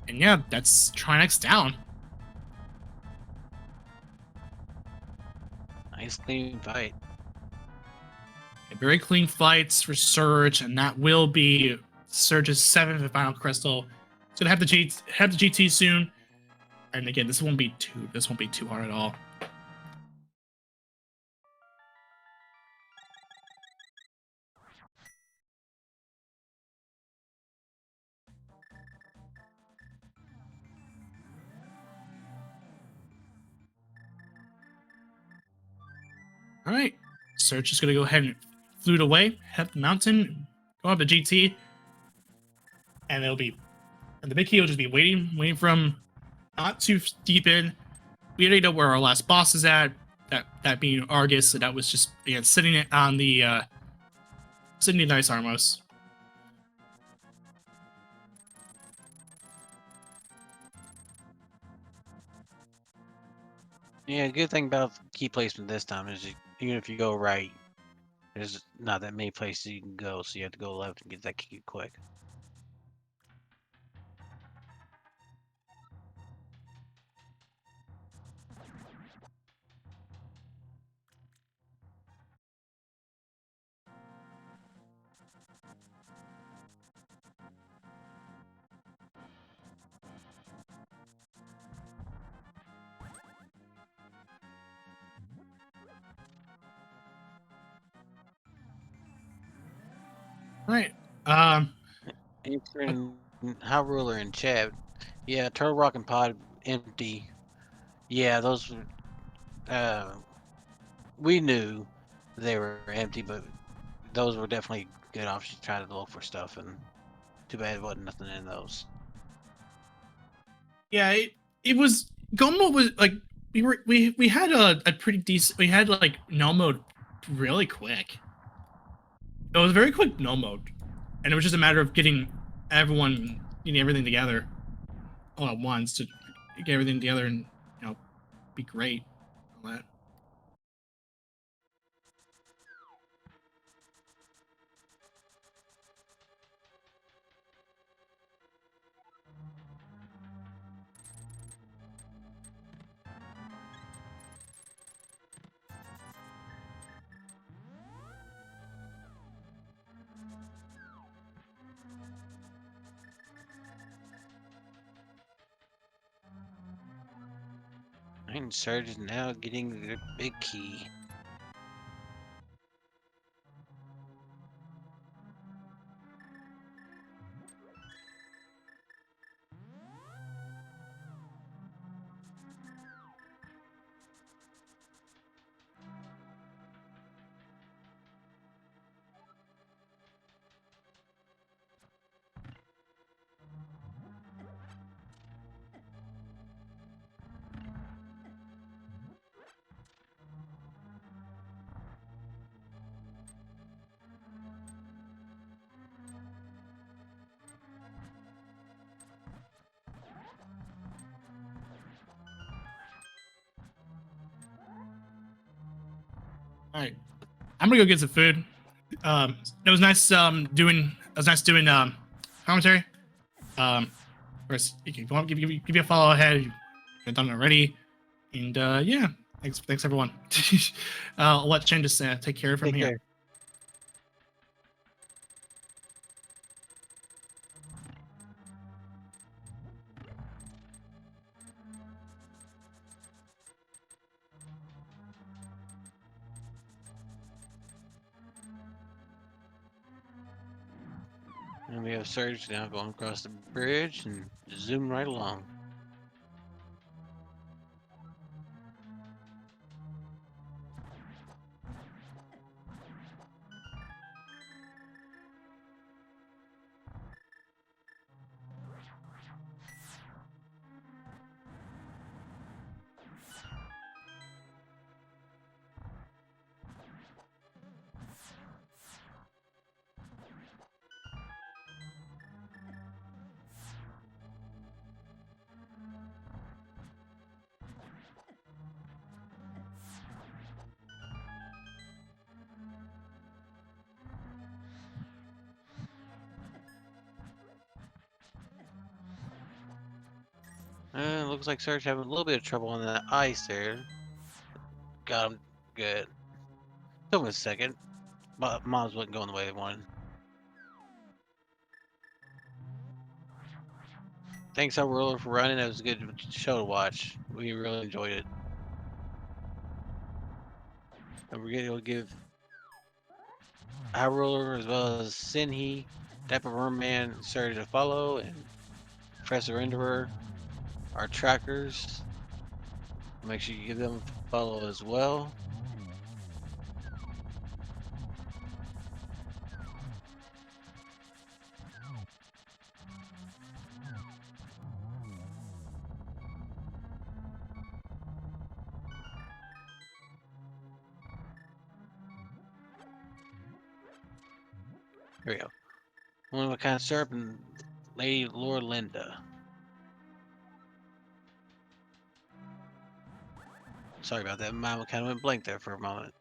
And yeah, that's Trinex down. Nice clean fight. A very clean fights for Surge, and that will be Surge's 7th and final crystal. It's gonna have the GT soon. And again, this won't be too hard at all. All right, Surge is gonna go ahead and flute away, head up the mountain, go up to GT, and the big key will just be waiting from not too deep in. We already know where our last boss is at. That being Argus, so that was just again sitting on the sitting in the Ice Armos. Yeah, good thing about key placement this time is even if you go right, there's not that many places you can go, so you have to go left and get that key quick. Right. Answering High Ruler in chat. Yeah, Turtle Rock and Pod empty. Yeah, those were, we knew they were empty, but those were definitely good options to try to look for stuff, and too bad it wasn't nothing in those. Yeah, it was Gomo was like we had a pretty decent. We had like null mode really quick. It was a very quick null mode, and it was just a matter of getting everything together all at once to get everything together and be great. All that. And Surge is now getting the big key. All right, I'm gonna go get some food. It was nice doing. It was nice doing commentary. Of course, you can give me a follow ahead if you've done it already. And yeah, thanks everyone. I'll let Chen just take care of from Take here. care. And we have Surge now going across the bridge and zoom right along. Looks like Surge having a little bit of trouble on that ice there. Got him good. Took him a second. But Mobs wasn't going the way they wanted. Thanks, High Ruler, for running. That was a good show to watch. We really enjoyed it. And we're going to give High Ruler as well as Sinhi, Dapper Merman, Surge to follow, and Professor Enderer, our trackers. Make sure you give them a follow as well. There we go. One of a kind of syrup and Lady Lord Linda. Sorry about that. Mine kind of went blank there for a moment.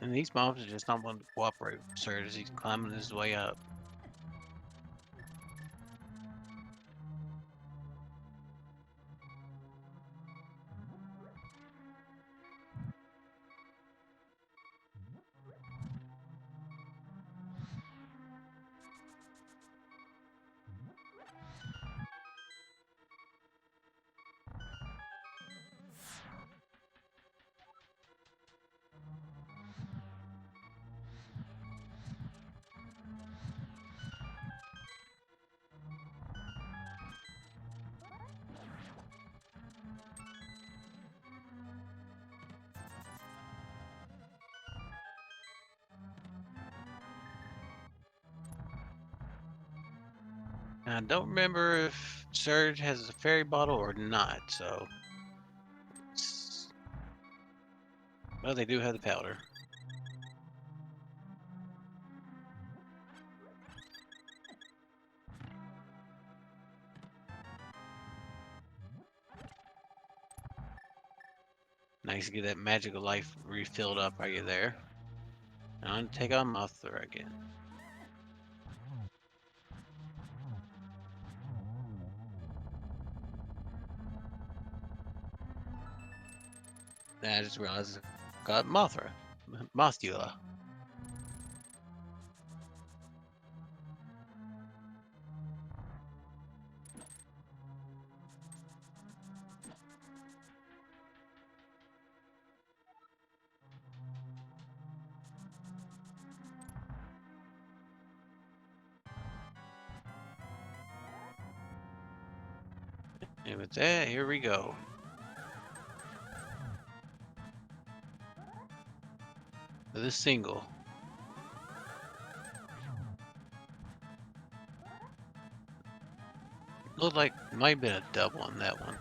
And these mobs are just not wanting to cooperate with Surge as he's climbing his way up. Now, I don't remember if Surge has a fairy bottle or not, so... Well, they do have the powder. Nice to get that magical life refilled up while you're there. Now, I'm gonna take on Mothra again. I just realized I got Mothra. Mothula. And with that, here we go. For this single. Looked like it might have been a double on that one.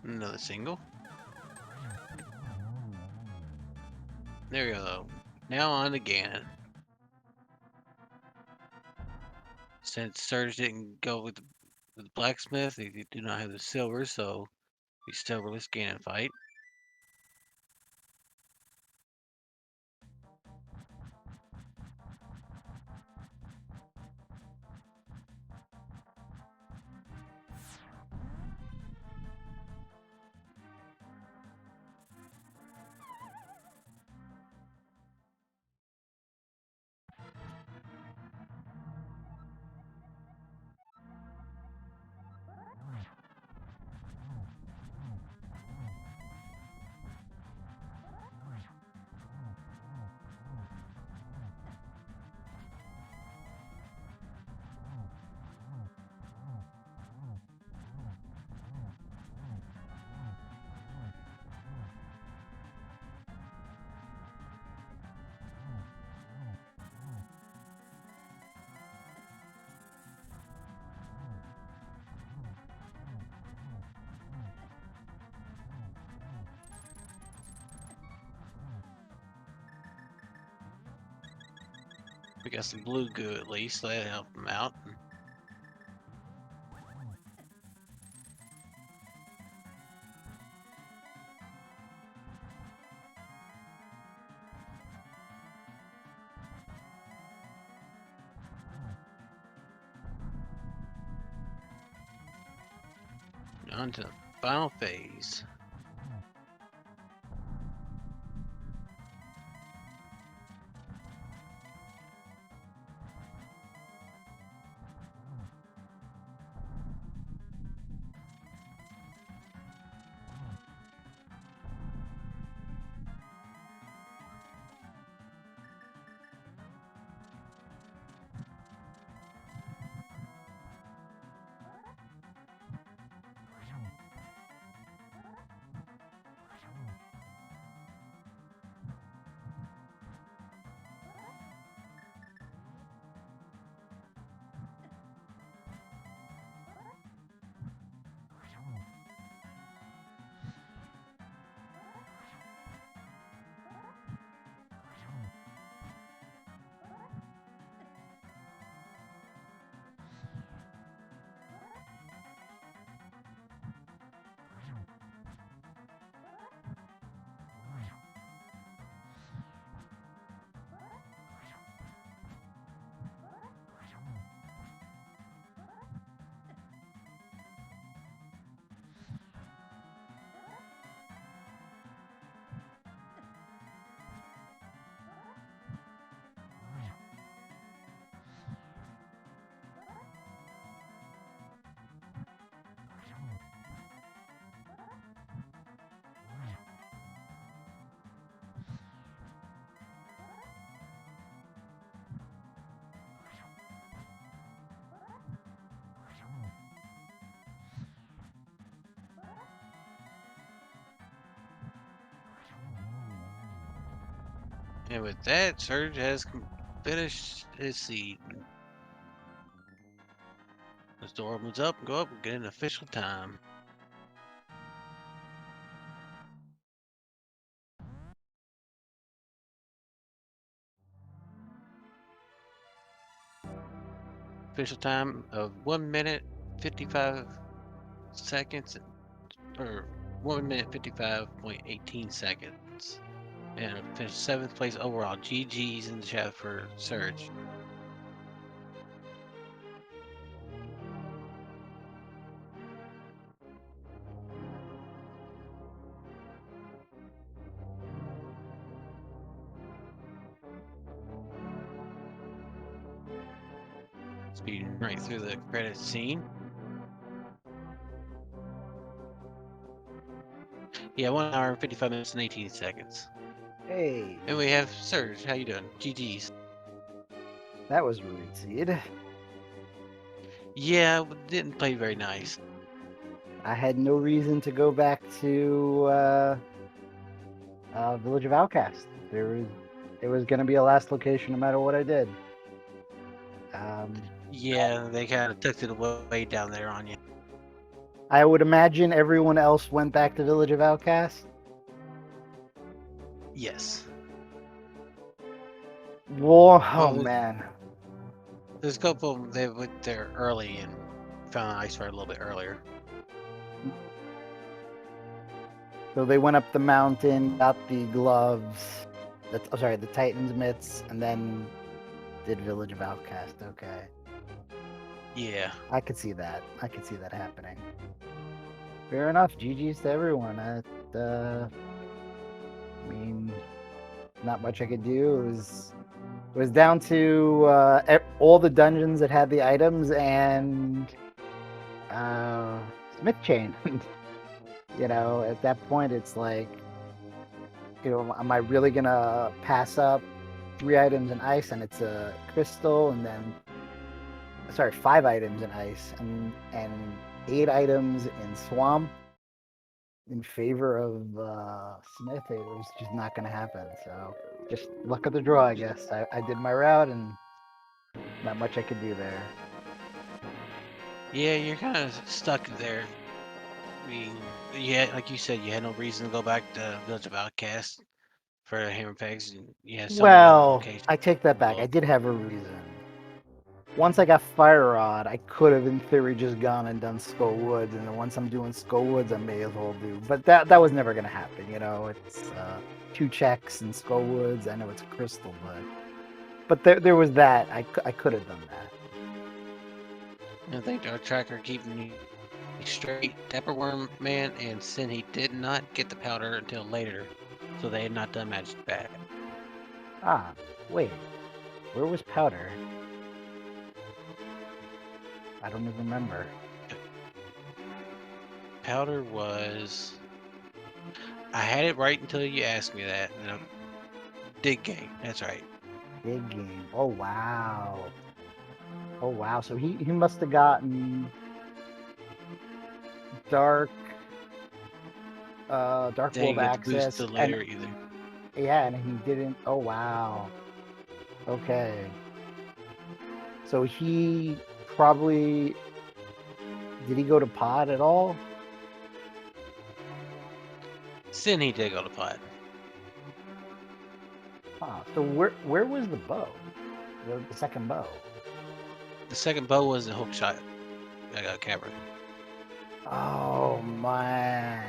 Another single. There we go. Now on to Ganon. Since Surge didn't go with the blacksmith, they do not have the silver, so the silverless Ganon fight. We got some blue goo at least, so that'll help them out. On to the final phase. And with that, Surge has finished his seed. This door opens up, go up, and get an official time. Official time of 1 minute 55 seconds, or 1 minute 55.18 seconds. And finished 7th place overall. GG's in the chat for Surge. Speeding right through the credit scene. Yeah, 1 hour, 55 minutes, and 18 seconds. Hey, And we have Surge. How you doing? GG's. that was rude, Seed. Yeah, didn't play very nice. I had no reason to go back to Village of Outcast. It was going to be a last location no matter what I did. Yeah, they kind of tucked it away down there on you. I would imagine everyone else went back to Village of Outcast. Yes. Whoa, oh Well, man. there's a couple of them, they went there early and found an ice ride a little bit earlier. So they went up the mountain, got the gloves. The Titan's mitts, and then did Village of Outcast. Okay, Yeah. I could see that. I could see that happening. Fair enough. GG's to everyone. I mean, not much I could do. It was down to all the dungeons that had the items and Smith Chain. You know, at that point, it's like, you know, am I really gonna pass up 3 items in ice and it's a crystal, and then 5 items in ice and 8 items in swamp in favor of Smith? It was just not gonna happen. So just luck of the draw, I guess. I did my route and not much I could do there. Yeah, you're kind of stuck there. I mean, yeah, like you said, you had no reason to go back to Village of Outcast for the hammer pegs. And you had so many other Well, locations. I take that back. I Well, did have a reason. Once I got Fire Rod, I could have, in theory, just gone and done Skull Woods, and then once I'm doing Skull Woods, I may as well do. But that was never gonna happen, you know. It's 2 checks in Skull Woods. I know it's a crystal, but there was that. I could have done that. I think our tracker keeping you straight. Dapperworm Man and Sin, he did not get the powder until later, so they had not done magic back. Ah, wait, where was Powder? I don't even remember. Powder was. I had it right until you asked me that. Dig Game. That's right. Big Game. Oh wow. Oh wow. So he must have gotten Dark World Didn't get to boost access. till later either. Yeah, and he didn't. Oh wow. Okay. So he probably, did he go to pod at all? Sin, he did go to pot. Huh. So where was the bow? The second bow. The second bow was a hook shot. I got cavern. Oh man.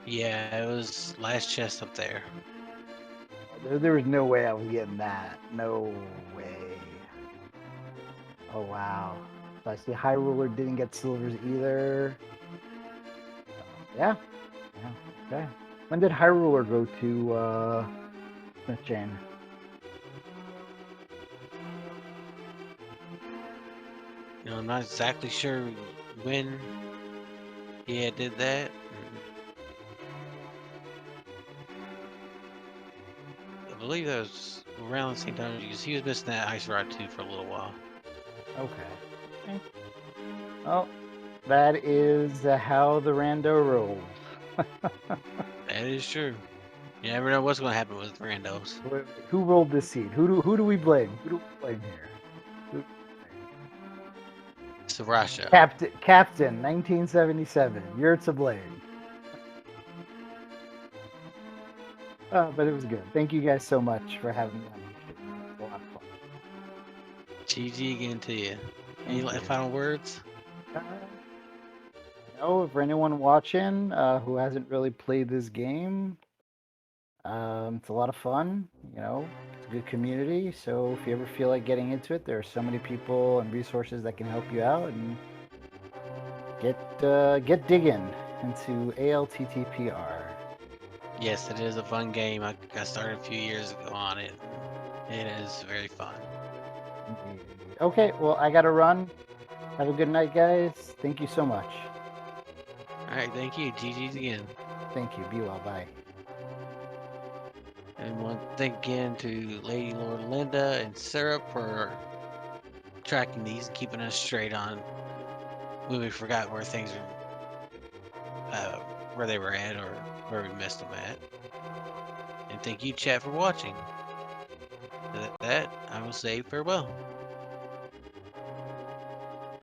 Yeah, it was last chest up there. There was no way I was getting that. No way. Oh wow. So I see High Ruler didn't get silvers either. Yeah. Okay. When did High Ruler go to Smith Chain? You know, I'm not exactly sure when he did that. I believe that was around the same time because he was missing that ice rod too for a little while. Okay. Oh, that is how the rando rolls. That is true. You never know what's going to happen with randos. Who rolled this seed? Who do we blame? Who do we blame here? Who- It's Russia. Captain, 1977. You're to blame. But it was good. Thank you guys so much for having me on. It was a lot of fun. GG again to you. Any Thank you. final words? No, for anyone watching who hasn't really played this game, it's a lot of fun. You know, it's a good community. So if you ever feel like getting into it, there are so many people and resources that can help you out, and get digging into ALTTPR. Yes, it is a fun game. I started a few years ago on it. It is very fun. Okay, well, I gotta run. Have a good night, guys. Thank you so much. All right, thank you. GG's again. Thank you. Be well. Bye. And one thank again to Lady Lord Linda and Syrup for tracking these and keeping us straight on when we forgot where things are, where they were at or where we missed them at. And thank you, chat, for watching. With that, I will say farewell.